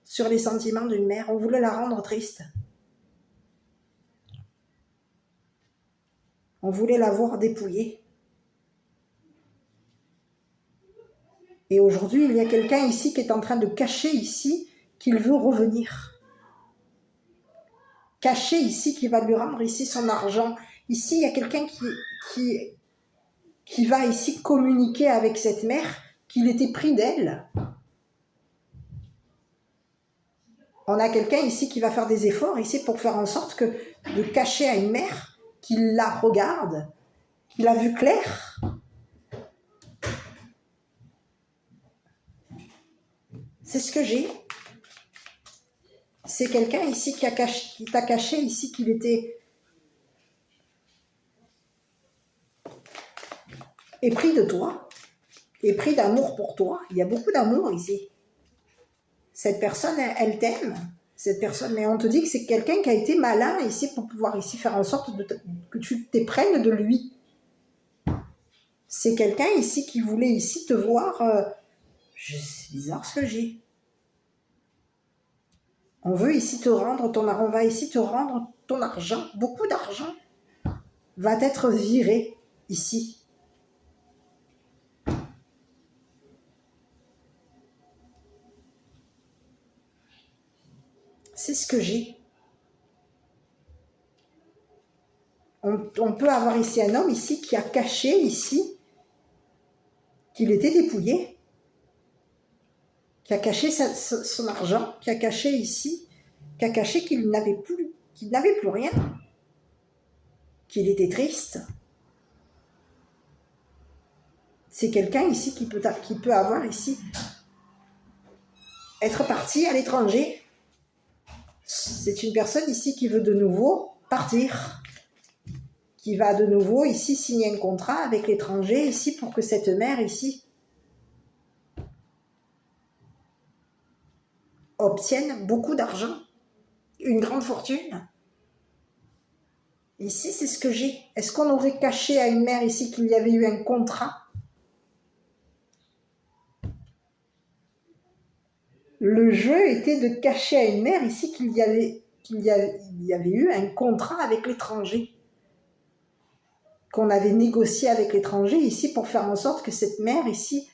sur les sentiments d'une mère. On voulait la rendre triste. On voulait la voir dépouillée. Et aujourd'hui, il y a quelqu'un ici qui est en train de cacher ici qu'il veut revenir. Cacher ici qu'il va lui rendre ici son argent. Ici, il y a quelqu'un qui va ici communiquer avec cette mère qu'il était pris d'elle. On a quelqu'un ici qui va faire des efforts ici pour faire en sorte de cacher à une mère qu'il la regarde, qu'il a vu clair. C'est ce que j'ai. C'est quelqu'un ici qui t'a caché ici qu'il était épris de toi, épris d'amour pour toi. Il y a beaucoup d'amour ici. Cette personne, elle t'aime, cette personne, mais on te dit que c'est quelqu'un qui a été malin ici pour pouvoir ici faire en sorte que tu t'éprennes de lui. C'est quelqu'un ici qui voulait ici te voir. C'est bizarre ce que j'ai. On va ici te rendre ton argent, beaucoup d'argent va être viré ici. C'est ce que j'ai. On peut avoir ici un homme ici qui a caché ici qu'il était dépouillé, qui a caché son argent, qui a caché ici, qui a caché qu'il n'avait plus rien, qu'il était triste. C'est quelqu'un ici qui peut avoir ici, être parti à l'étranger. C'est une personne ici qui veut de nouveau partir, qui va de nouveau ici signer un contrat avec l'étranger ici pour que cette mère ici obtienne beaucoup d'argent, une grande fortune. Ici, c'est ce que j'ai. Est-ce qu'on aurait caché à une mère ici qu'il y avait eu un contrat? Le jeu était de cacher à une mère ici qu'il y avait eu un contrat avec l'étranger, qu'on avait négocié avec l'étranger ici pour faire en sorte que cette mère ici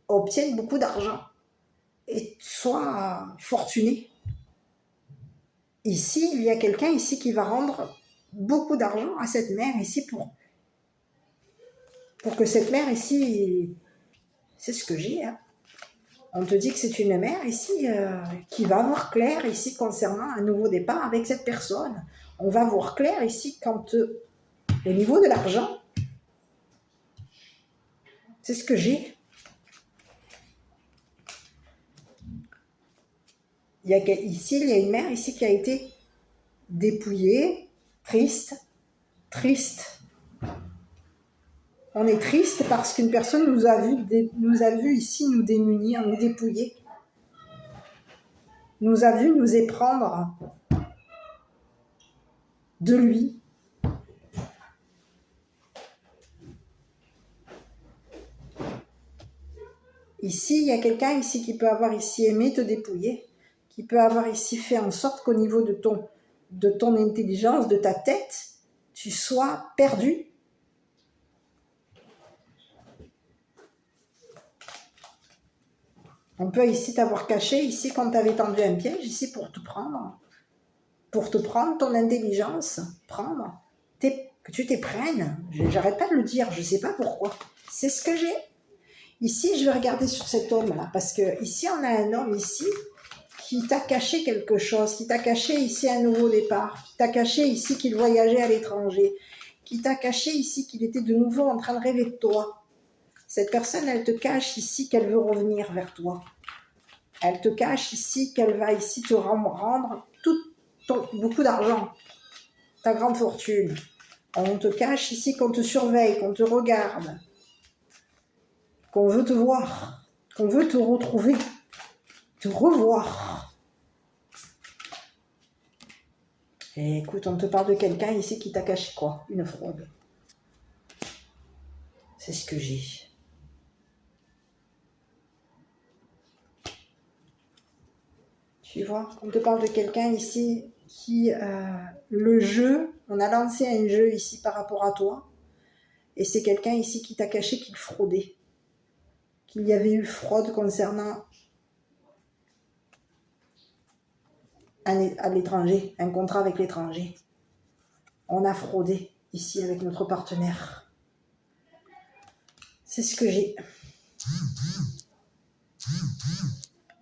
obtienne beaucoup d'argent et soit fortunée. Ici, il y a quelqu'un ici qui va rendre beaucoup d'argent à cette mère ici pour que cette mère ici, c'est ce que j'ai, hein. On te dit que c'est une mère ici qui va voir clair ici concernant un nouveau départ avec cette personne. On va voir clair ici quand au niveau de l'argent, c'est ce que j'ai. Ici, il y a une mère ici qui a été dépouillée, triste. On est triste parce qu'une personne nous a vu ici nous démunir, nous dépouiller. Nous a vu nous éprendre de lui. Ici, il y a quelqu'un ici qui peut avoir ici aimé te dépouiller, qui peut avoir ici fait en sorte qu'au niveau de ton intelligence, de ta tête, tu sois perdu. On peut ici t'avoir caché, ici quand tu avais tendu un piège, ici pour te prendre ton intelligence, que tu t'éprennes. J'arrête pas de le dire, je sais pas pourquoi. C'est ce que j'ai. Ici, je vais regarder sur cet homme-là, parce que ici, on a un homme ici qui t'a caché quelque chose, qui t'a caché ici un nouveau départ, qui t'a caché ici qu'il voyageait à l'étranger, qui t'a caché ici qu'il était de nouveau en train de rêver de toi. Cette personne, elle te cache ici qu'elle veut revenir vers toi. Elle te cache ici qu'elle va ici te rendre beaucoup d'argent, ta grande fortune. On te cache ici qu'on te surveille, qu'on te regarde, qu'on veut te voir, qu'on veut te retrouver, te revoir. Et écoute, on te parle de quelqu'un ici qui t'a caché quoi? Une fraude. C'est ce que j'ai. Tu vois, on te parle de quelqu'un ici qui, le jeu, on a lancé un jeu ici par rapport à toi, et c'est quelqu'un ici qui t'a caché qu'il fraudait, qu'il y avait eu fraude concernant à l'étranger, un contrat avec l'étranger. On a fraudé ici avec notre partenaire. C'est ce que j'ai.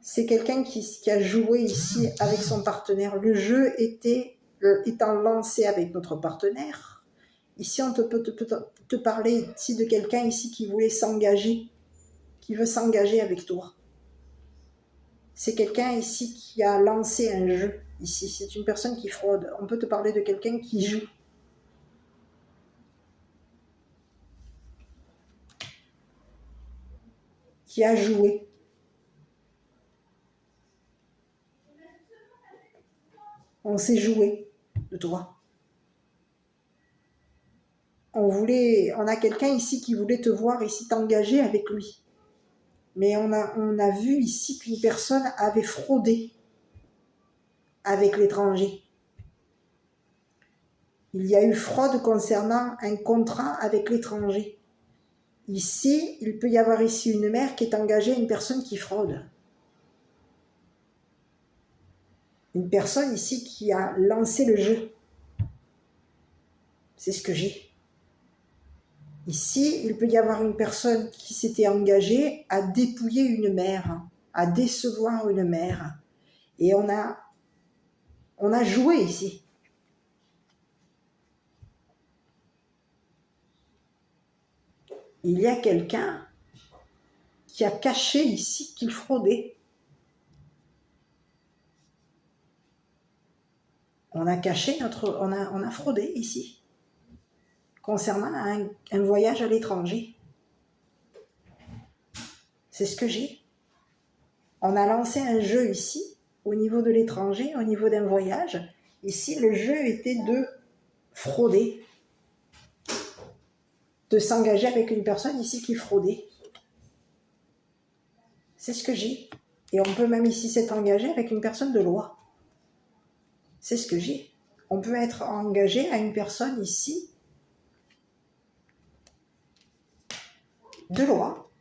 C'est quelqu'un qui a joué ici avec son partenaire. Le jeu étant lancé avec notre partenaire. Ici, on peut te parler ici de quelqu'un ici qui voulait s'engager, qui veut s'engager avec toi. C'est quelqu'un ici qui a lancé un jeu. Ici, c'est une personne qui fraude. On peut te parler de quelqu'un qui joue. Qui a joué. On s'est joué de toi. On a quelqu'un ici qui voulait te voir ici t'engager avec lui. Mais on a vu ici qu'une personne avait fraudé avec l'étranger. Il y a eu fraude concernant un contrat avec l'étranger. Ici, il peut y avoir ici une mère qui est engagée à une personne qui fraude. Une personne ici qui a lancé le jeu. C'est ce que j'ai. Ici, il peut y avoir une personne qui s'était engagée à dépouiller une mère, à décevoir une mère. Et on a joué ici. Il y a quelqu'un qui a caché ici qu'il fraudait. On a fraudé ici, concernant un voyage à l'étranger. C'est ce que j'ai. On a lancé un jeu ici, au niveau de l'étranger, au niveau d'un voyage. Ici, le jeu était de frauder, de s'engager avec une personne ici qui fraudait. C'est ce que j'ai. Et on peut même ici s'être engagé avec une personne de loi. C'est ce que j'ai. On peut être engagé à une personne ici de loi.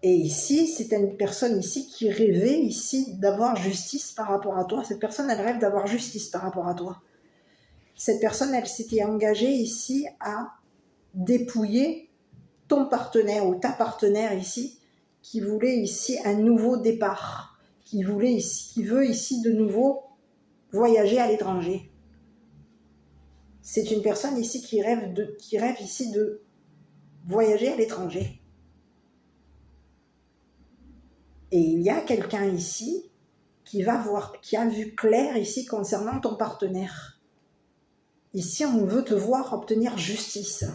Et ici, c'est une personne ici qui rêvait ici d'avoir justice par rapport à toi. Cette personne, elle rêve d'avoir justice par rapport à toi. Cette personne, elle s'était engagée ici à dépouiller ton partenaire ou ta partenaire ici, qui voulait ici un nouveau départ, qui veut ici de nouveau voyager à l'étranger. C'est une personne ici qui rêve ici de voyager à l'étranger. Et il y a quelqu'un ici qui a vu clair ici concernant ton partenaire. Ici, on veut te voir obtenir justice.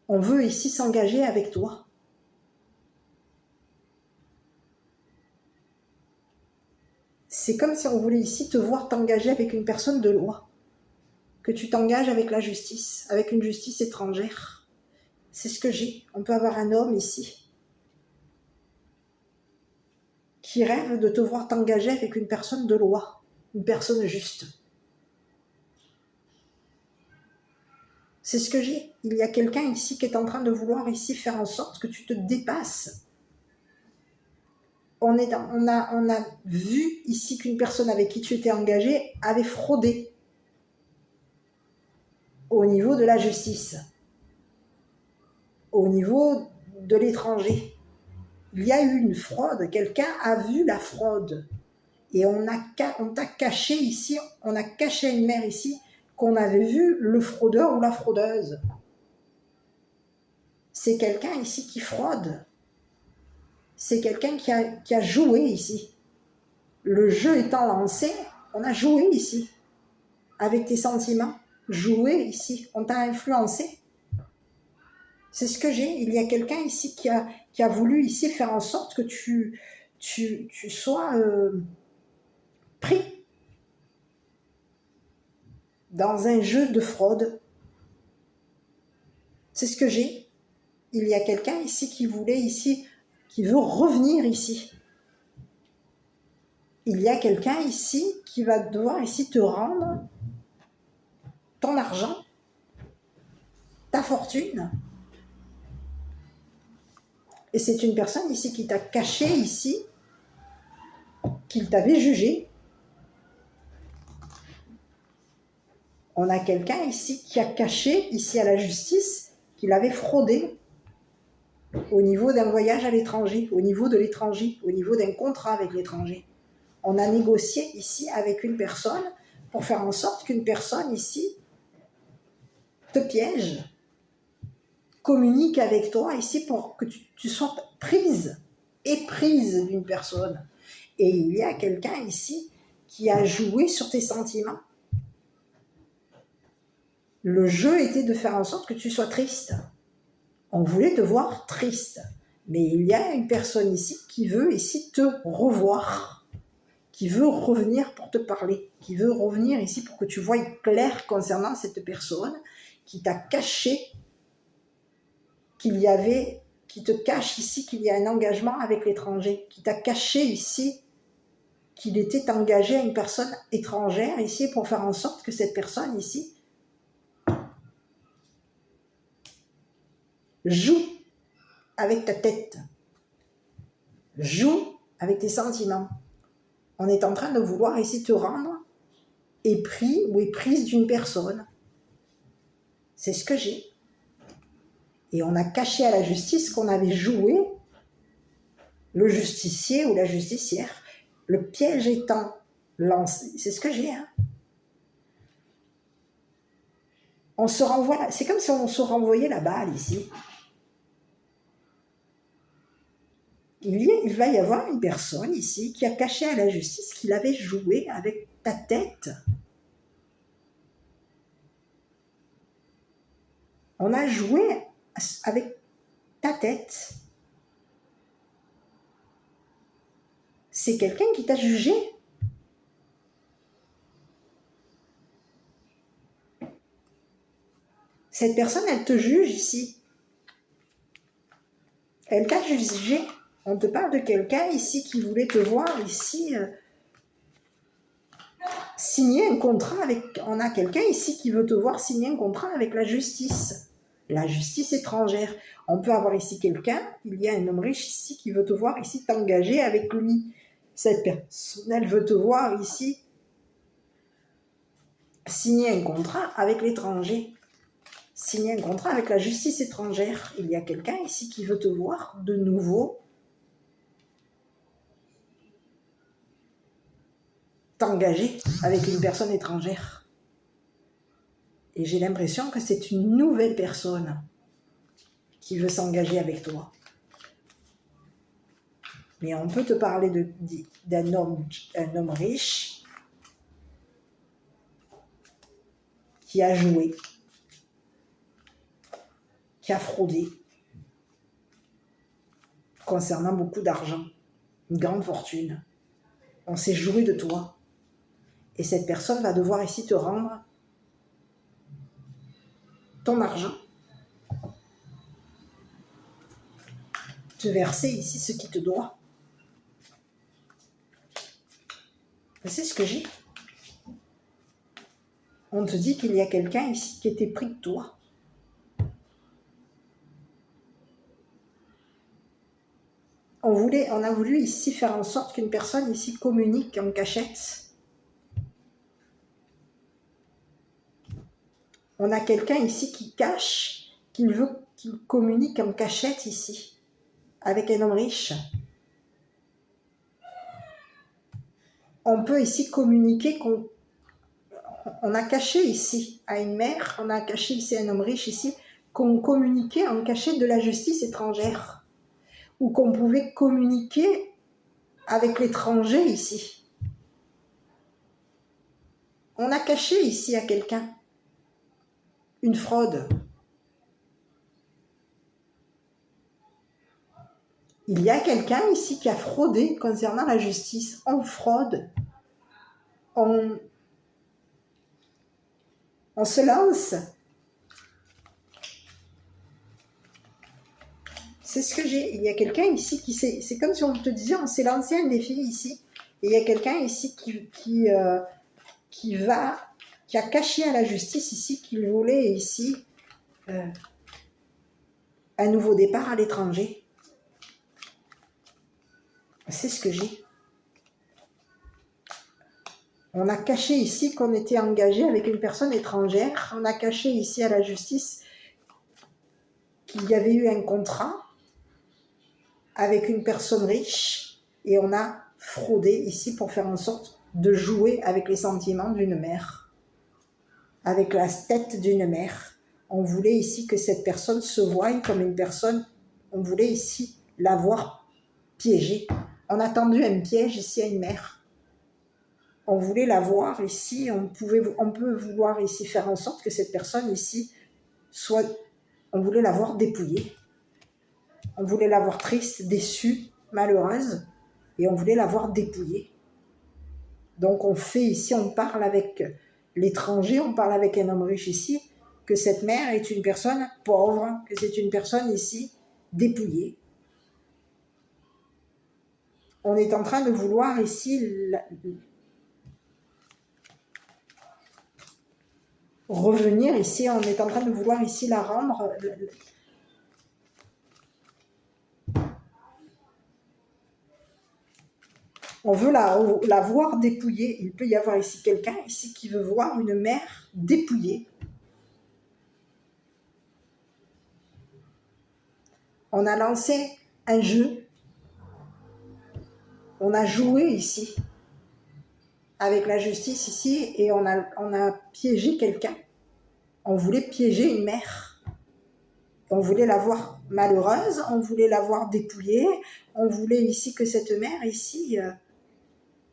On veut ici s'engager avec toi. C'est comme si on voulait ici te voir t'engager avec une personne de loi. Que tu t'engages avec la justice, avec une justice étrangère. C'est ce que j'ai. On peut avoir un homme ici qui rêve de te voir t'engager avec une personne de loi, une personne juste. C'est ce que j'ai. Il y a quelqu'un ici qui est en train de vouloir ici faire en sorte que tu te dépasses. On a vu ici qu'une personne avec qui tu étais engagé avait fraudé au niveau de la justice, au niveau de l'étranger. Il y a eu une fraude, quelqu'un a vu la fraude. Et on t'a caché ici, on a caché à une mère ici qu'on avait vu le fraudeur ou la fraudeuse. C'est quelqu'un ici qui fraude. C'est quelqu'un qui a joué ici. Le jeu étant lancé, on a joué ici. Avec tes sentiments, joué ici. On t'a influencé. C'est ce que j'ai. Il y a quelqu'un ici qui a voulu ici faire en sorte que tu sois pris dans un jeu de fraude. C'est ce que j'ai. Il y a quelqu'un ici qui voulait ici, qui veut revenir ici. Il y a quelqu'un ici qui va devoir ici te rendre ton argent, ta fortune. Et c'est une personne ici qui t'a caché ici, qu'il t'avait jugé. On a quelqu'un ici qui a caché ici à la justice qu'il avait fraudé au niveau d'un voyage à l'étranger, au niveau de l'étranger, au niveau d'un contrat avec l'étranger. On a négocié ici avec une personne pour faire en sorte qu'une personne ici te piège, communique avec toi ici pour que tu sois prise, éprise d'une personne. Et il y a quelqu'un ici qui a joué sur tes sentiments. Le jeu était de faire en sorte que tu sois triste. On voulait te voir triste. Mais il y a une personne ici qui veut ici te revoir, qui veut revenir pour te parler, qui veut revenir ici pour que tu voies clair concernant cette personne qui t'a caché qu'il y avait, qui te cache ici qu'il y a un engagement avec l'étranger, qui t'a caché ici qu'il était engagé à une personne étrangère ici pour faire en sorte que cette personne ici joue avec ta tête, joue avec tes sentiments. On est en train de vouloir ici te rendre épris ou éprise d'une personne. C'est ce que j'ai. Et on a caché à la justice qu'on avait joué le justicier ou la justicière, le piège étant lancé. C'est ce que j'ai. Hein. On se renvoie, c'est comme si on se renvoyait la balle ici. Il va y avoir une personne ici qui a caché à la justice qu'il avait joué avec ta tête. On a joué avec ta tête. C'est quelqu'un qui t'a jugé. Cette personne, elle te juge ici. Elle t'a jugé. On te parle de quelqu'un ici qui voulait te voir ici signer un contrat avec... On a quelqu'un ici qui veut te voir signer un contrat avec la justice étrangère. On peut avoir ici quelqu'un, il y a un homme riche ici qui veut te voir ici t'engager avec lui. Cette personne, elle veut te voir ici signer un contrat avec l'étranger. Signer un contrat avec la justice étrangère. Il y a quelqu'un ici qui veut te voir de nouveau t'engager avec une personne étrangère. Et j'ai l'impression que c'est une nouvelle personne qui veut s'engager avec toi. Mais on peut te parler d'un homme riche qui a joué, qui a fraudé concernant beaucoup d'argent, une grande fortune. On s'est joué de toi. Et cette personne va devoir ici te rendre ton argent, te verser ici ce qui te doit. C'est ce que j'ai. On te dit qu'il y a quelqu'un ici qui était pris de toi. On a voulu ici faire en sorte qu'une personne ici communique en cachette. On a quelqu'un ici qui cache, qu'il communique en cachette ici, avec un homme riche. On peut ici communiquer, on a caché ici à une mère, on a caché ici à un homme riche ici, qu'on communiquait en cachette de la justice étrangère, ou qu'on pouvait communiquer avec l'étranger ici. On a caché ici à quelqu'un une fraude. Il y a quelqu'un ici qui a fraudé concernant la justice. On fraude. on se lance. C'est ce que j'ai. Il y a quelqu'un ici qui s'est... C'est comme si on te disait, on s'est lancé un défi ici. Et il y a quelqu'un ici qui a caché à la justice ici qu'il voulait ici un nouveau départ à l'étranger. C'est ce que j'ai. On a caché ici qu'on était engagé avec une personne étrangère. On a caché ici à la justice qu'il y avait eu un contrat avec une personne riche. Et on a fraudé ici pour faire en sorte de jouer avec les sentiments d'une mère. Avec la tête d'une mère. On voulait ici que cette personne se voie comme une personne. On voulait ici l'avoir piégée. On a tendu un piège ici à une mère. On voulait la voir ici, on peut vouloir ici faire en sorte que cette personne ici soit... On voulait la voir dépouillée. On voulait la voir triste, déçue, malheureuse. Et on voulait la voir dépouillée. Donc on fait ici, on parle avec l'étranger, on parle avec un homme riche ici, que cette mère est une personne pauvre, que c'est une personne ici dépouillée. On est en train de vouloir ici... revenir ici, on est en train de vouloir ici la rendre. On veut la voir dépouillée. Il peut y avoir ici quelqu'un ici qui veut voir une mère dépouillée. On a lancé un jeu. On a joué ici avec la justice ici et on a piégé quelqu'un. On voulait piéger une mère. On voulait la voir malheureuse, on voulait la voir dépouillée, on voulait ici que cette mère ici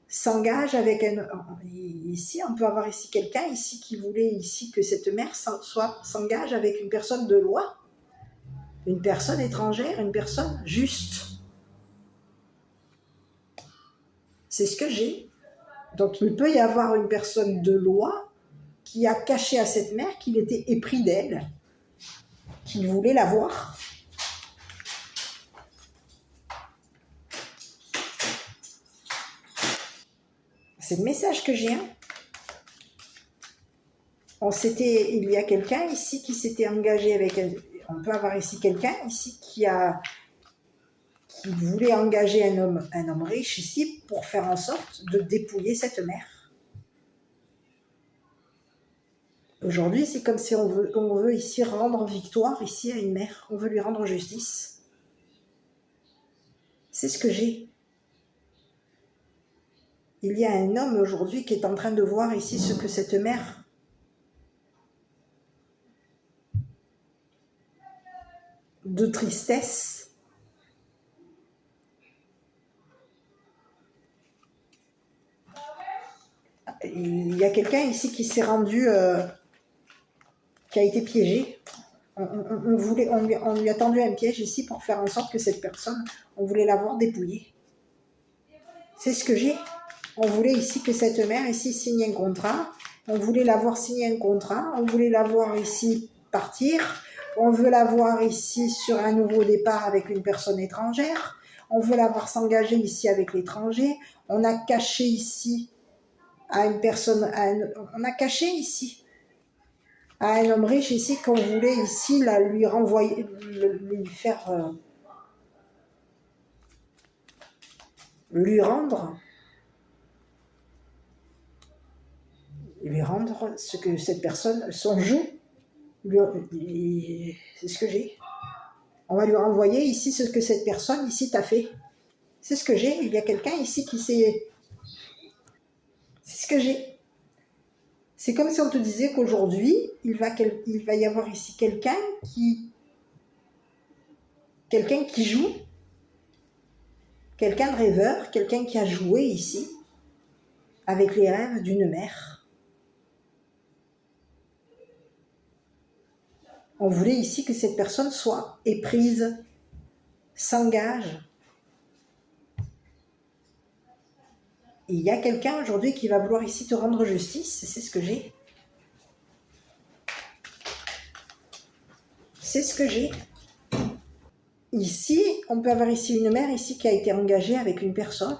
s'engage avec un... Ici, on peut avoir ici quelqu'un ici qui voulait ici que cette mère s'engage avec une personne de loi, une personne étrangère, une personne juste. C'est ce que j'ai. Donc il peut y avoir une personne de loi qui a caché à cette mère qu'il était épris d'elle, qu'il voulait la voir. C'est le message que j'ai. Il y a quelqu'un ici qui s'était engagé avec... On peut avoir ici quelqu'un ici qui voulait engager un homme riche ici pour faire en sorte de dépouiller cette mère. Aujourd'hui, c'est comme si on veut ici rendre victoire ici à une mère. On veut lui rendre justice. C'est ce que j'ai. Il y a un homme aujourd'hui qui est en train de voir ici ce que cette mère de tristesse il y a quelqu'un ici qui s'est rendu qui a été piégé. On lui a tendu un piège ici pour faire en sorte que cette personne, on voulait la voir dépouillée. C'est ce que j'ai. On voulait ici que cette mère ici signe un contrat. On voulait la voir signer un contrat. On voulait la voir ici partir. On veut la voir ici sur un nouveau départ avec une personne étrangère. On veut la voir s'engager ici avec l'étranger. On a caché ici à une personne... on a caché ici à un homme riche ici qu'on voulait ici lui renvoyer, lui faire... lui rendre ce que cette personne, son jeu, c'est ce que j'ai. On va lui renvoyer ici ce que cette personne ici t'a fait. C'est ce que j'ai. Il y a quelqu'un ici qui s'est... C'est ce que j'ai. C'est comme si on te disait qu'aujourd'hui, il va y avoir ici quelqu'un qui joue, quelqu'un de rêveur, quelqu'un qui a joué ici avec les rêves d'une mère. On voulait ici que cette personne soit éprise, s'engage il y a quelqu'un aujourd'hui qui va vouloir ici te rendre justice, c'est ce que j'ai. C'est ce que j'ai. Ici, on peut avoir ici une mère ici qui a été engagée avec une personne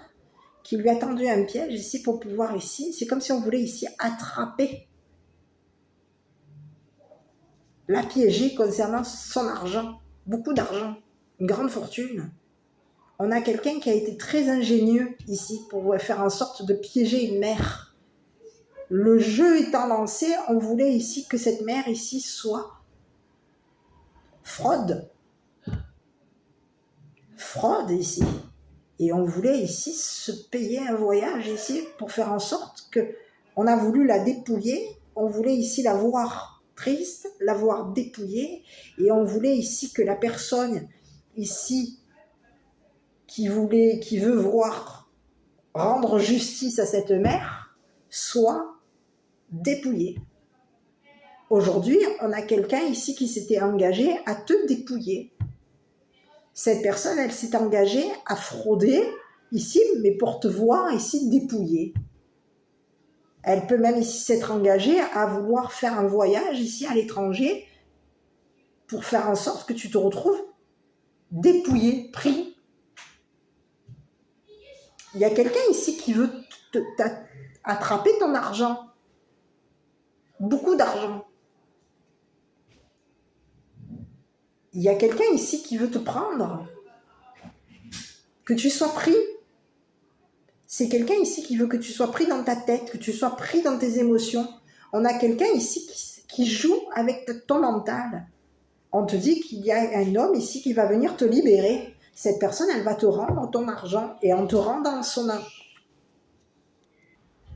qui lui a tendu un piège ici pour pouvoir ici. C'est comme si on voulait ici attraper la piéger concernant son argent. Beaucoup d'argent, une grande fortune. On a quelqu'un qui a été très ingénieux ici pour faire en sorte de piéger une mère. Le jeu étant lancé, on voulait ici que cette mère ici soit fraude ici. Et on voulait ici se payer un voyage ici pour faire en sorte que on a voulu la dépouiller, on voulait ici la voir triste, la voir dépouillée, et on voulait ici que la personne ici qui veut voir rendre justice à cette mère soit dépouillée. Aujourd'hui, on a quelqu'un ici qui s'était engagé à te dépouiller. Cette personne, elle s'est engagée à frauder ici, mais pour te voir ici dépouillée. Elle peut même ici s'être engagée à vouloir faire un voyage ici à l'étranger pour faire en sorte que tu te retrouves dépouillé, pris. Il y a quelqu'un ici qui veut attraper ton argent. Beaucoup d'argent. Il y a quelqu'un ici qui veut te prendre. Que tu sois pris. C'est quelqu'un ici qui veut que tu sois pris dans ta tête, que tu sois pris dans tes émotions. On a quelqu'un ici qui joue avec ton mental. On te dit qu'il y a un homme ici qui va venir te libérer. Cette personne, elle va te rendre ton argent et en te rendant son argent.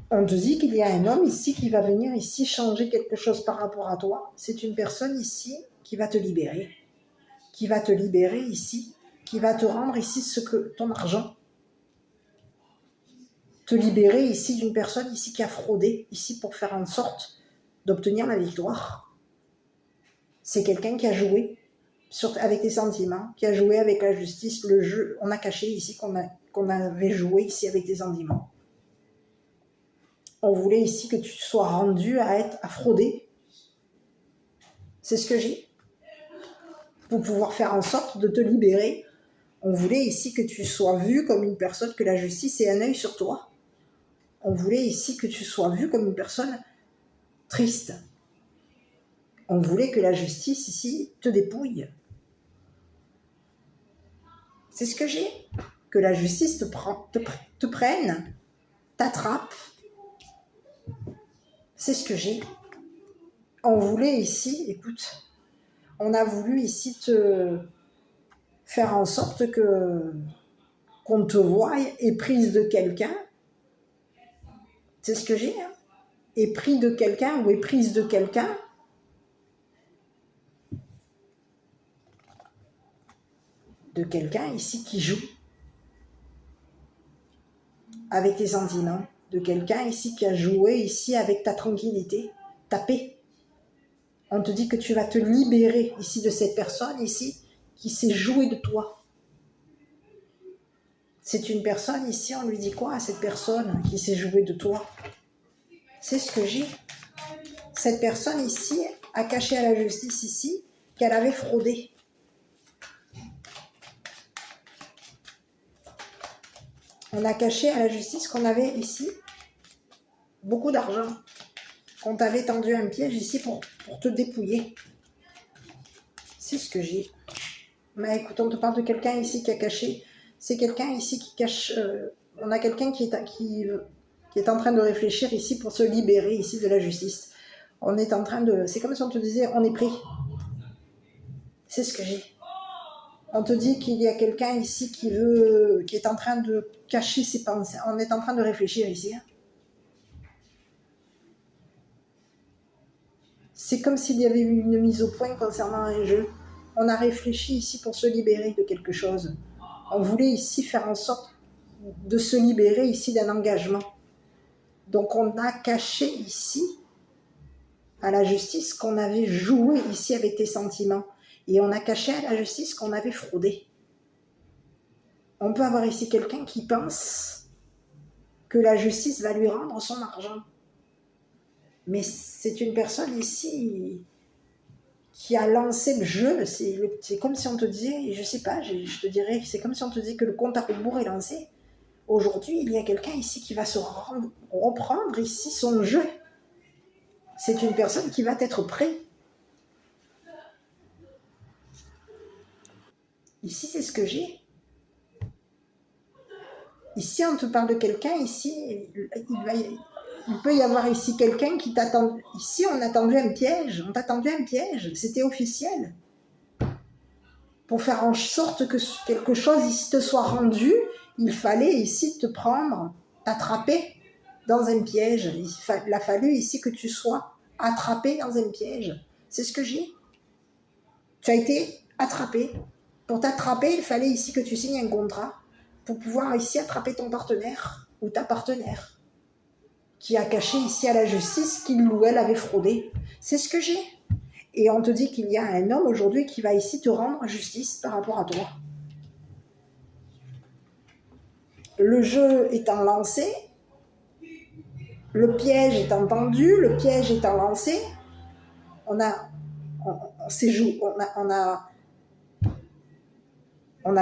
On te dit qu'il y a un homme ici qui va venir ici changer quelque chose par rapport à toi. C'est une personne ici qui va te libérer. Qui va te libérer ici. Qui va te rendre ici ton argent. Te libérer ici d'une personne ici qui a fraudé, ici pour faire en sorte d'obtenir la victoire. C'est quelqu'un qui a joué avec tes sentiments, qui a joué avec la justice, le jeu. On a caché ici qu'on avait joué ici avec tes sentiments. On voulait ici que tu sois rendu à frauder. C'est ce que j'ai. Pour pouvoir faire en sorte de te libérer. On voulait ici que tu sois vu comme une personne, que la justice ait un œil sur toi. On voulait ici que tu sois vu comme une personne triste. On voulait que la justice ici te dépouille. C'est ce que j'ai. Que la justice te prenne, t'attrape. C'est ce que j'ai. On voulait ici, écoute, on a voulu ici te faire en sorte qu'on te voie éprise de quelqu'un. C'est ce que j'ai. Hein. Épris de quelqu'un ou éprise de quelqu'un. De quelqu'un ici qui joue avec tes sentiments, de quelqu'un ici qui a joué ici avec ta tranquillité, ta paix. On te dit que tu vas te libérer ici de cette personne ici qui s'est jouée de toi. C'est une personne ici, on lui dit quoi à cette personne qui s'est jouée de toi? C'est ce que j'ai. Cette personne ici a caché à la justice ici qu'elle avait fraudé. On a caché à la justice qu'on avait ici beaucoup d'argent, qu'on t'avait tendu un piège ici pour te dépouiller. C'est ce que j'ai. Mais écoute, on te parle de quelqu'un ici qui a caché. C'est quelqu'un ici qui cache... on a quelqu'un qui est en train de réfléchir ici pour se libérer ici de la justice. On est en train de... C'est comme si on te disait, on est pris. C'est ce que j'ai. On te dit qu'il y a quelqu'un ici qui est en train de cacher ses pensées. On est en train de réfléchir ici. C'est comme s'il y avait eu une mise au point concernant un jeu. On a réfléchi ici pour se libérer de quelque chose. On voulait ici faire en sorte de se libérer ici d'un engagement. Donc on a caché ici à la justice qu'on avait joué ici avec tes sentiments. Et on a caché à la justice qu'on avait fraudé. On peut avoir ici quelqu'un qui pense que la justice va lui rendre son argent. Mais c'est une personne ici qui a lancé le jeu. C'est comme si on te disait, je sais pas, je te dirais, c'est comme si on te disait que le compte à rebours est lancé. Aujourd'hui, il y a quelqu'un ici qui va se reprendre ici son jeu. C'est une personne qui va être prête. Ici, c'est ce que j'ai. Ici, on te parle de quelqu'un, ici, il peut y avoir ici quelqu'un qui t'attend. Ici, on a tendu un piège. On t'a tendu un piège. C'était officiel. Pour faire en sorte que quelque chose ici te soit rendu, il fallait ici te prendre, t'attraper dans un piège. Il a fallu ici que tu sois attrapé dans un piège. C'est ce que j'ai. Tu as été attrapé. Pour t'attraper, il fallait ici que tu signes un contrat pour pouvoir ici attraper ton partenaire ou ta partenaire qui a caché ici à la justice qu'il ou elle avait fraudé. C'est ce que j'ai. Et on te dit qu'il y a un homme aujourd'hui qui va ici te rendre justice par rapport à toi. Le jeu étant lancé, le piège étant tendu, le piège étant lancé, on a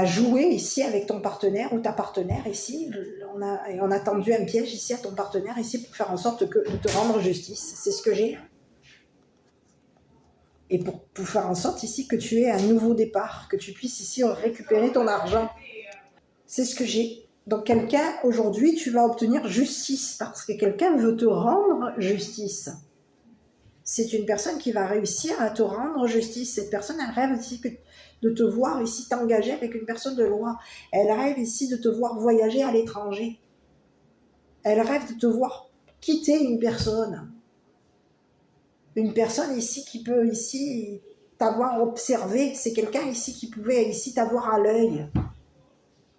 joué ici avec ton partenaire ou ta partenaire ici, on a tendu un piège ici à ton partenaire ici pour faire en sorte de te rendre justice. C'est ce que j'ai. Et pour faire en sorte ici que tu aies un nouveau départ, que tu puisses ici récupérer ton argent. C'est ce que j'ai. Donc quelqu'un, aujourd'hui, tu vas obtenir justice parce que quelqu'un veut te rendre justice. C'est une personne qui va réussir à te rendre justice. Cette personne, elle rêve ici de te voir ici t'engager avec une personne de loi. Elle rêve ici de te voir voyager à l'étranger. Elle rêve de te voir quitter une personne. Une personne ici qui peut ici t'avoir observé. C'est quelqu'un ici qui pouvait ici t'avoir à l'œil.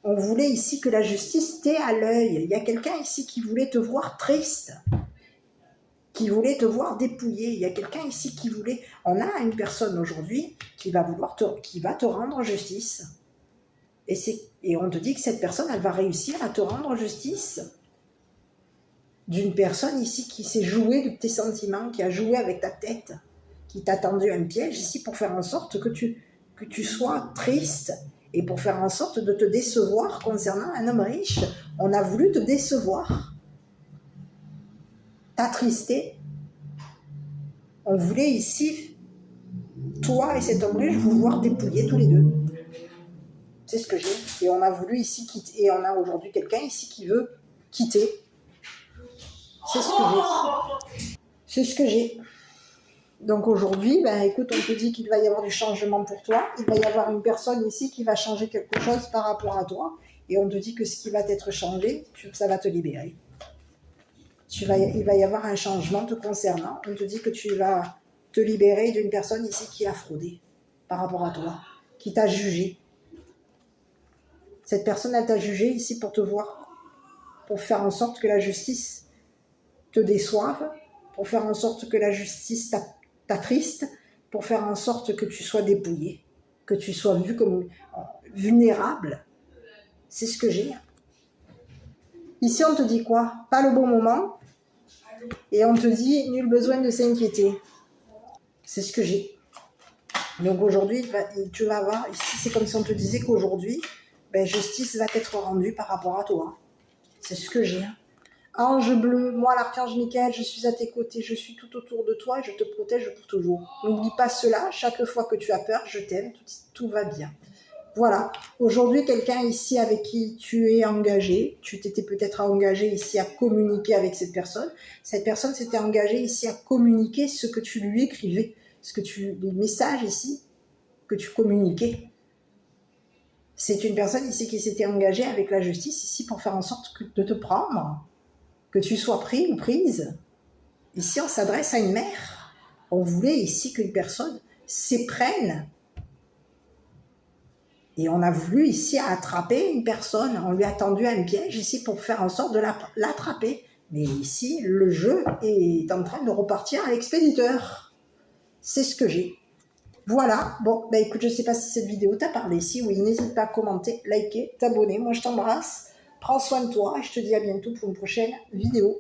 On voulait ici que la justice t'ait à l'œil. Il y a quelqu'un ici qui voulait te voir triste, qui voulait te voir dépouillé. Il y a quelqu'un ici qui voulait... On a une personne aujourd'hui qui va te rendre justice. Et on te dit que cette personne, elle va réussir à te rendre justice. D'une personne ici qui s'est jouée de tes sentiments, qui a joué avec ta tête, qui t'a tendu un piège ici pour faire en sorte que tu sois triste et pour faire en sorte de te décevoir concernant un homme riche. On a voulu te décevoir, t'attrister. On voulait ici, toi et cet homme riche, vous voir dépouiller tous les deux. C'est ce que j'ai. Et on a voulu ici quitter. Et on a aujourd'hui quelqu'un ici qui veut quitter. C'est ce que j'ai. C'est ce que j'ai. Donc aujourd'hui, ben écoute, on te dit qu'il va y avoir du changement pour toi. Il va y avoir une personne ici qui va changer quelque chose par rapport à toi. Et on te dit que ce qui va t'être changé, ça va te libérer. Il va y avoir un changement te concernant. On te dit que tu vas te libérer d'une personne ici qui a fraudé par rapport à toi, qui t'a jugé. Cette personne, elle t'a jugé ici pour te voir, pour faire en sorte que la justice te déçoive, pour faire en sorte que la justice t'attriste, pour faire en sorte que tu sois dépouillé, que tu sois vu comme vulnérable. C'est ce que j'ai. Ici, on te dit quoi? Pas le bon moment. Et on te dit, nul besoin de s'inquiéter. C'est ce que j'ai. Donc aujourd'hui, tu vas voir, ici, c'est comme si on te disait qu'aujourd'hui, justice va être rendue par rapport à toi. C'est ce que j'ai. Ange bleu, moi l'archange Michael, je suis à tes côtés, je suis tout autour de toi et je te protège pour toujours. N'oublie pas cela, chaque fois que tu as peur, je t'aime, tout va bien. Voilà, aujourd'hui quelqu'un ici avec qui tu es engagé, tu t'étais peut-être engagé ici à communiquer avec cette personne s'était engagée ici à communiquer ce que tu lui écrivais, les messages ici que tu communiquais. C'est une personne ici qui s'était engagée avec la justice ici pour faire en sorte de te prendre, que tu sois pris ou prise. Ici, on s'adresse à une mère. On voulait ici qu'une personne s'éprenne. Et on a voulu ici attraper une personne. On lui a tendu un piège ici pour faire en sorte de l'attraper. Mais ici, le jeu est en train de repartir à l'expéditeur. C'est ce que j'ai. Voilà. Bon, écoute, je ne sais pas si cette vidéo t'a parlé. Si oui, n'hésite pas à commenter, liker, t'abonner. Moi, je t'embrasse. Prends soin de toi et je te dis à bientôt pour une prochaine vidéo.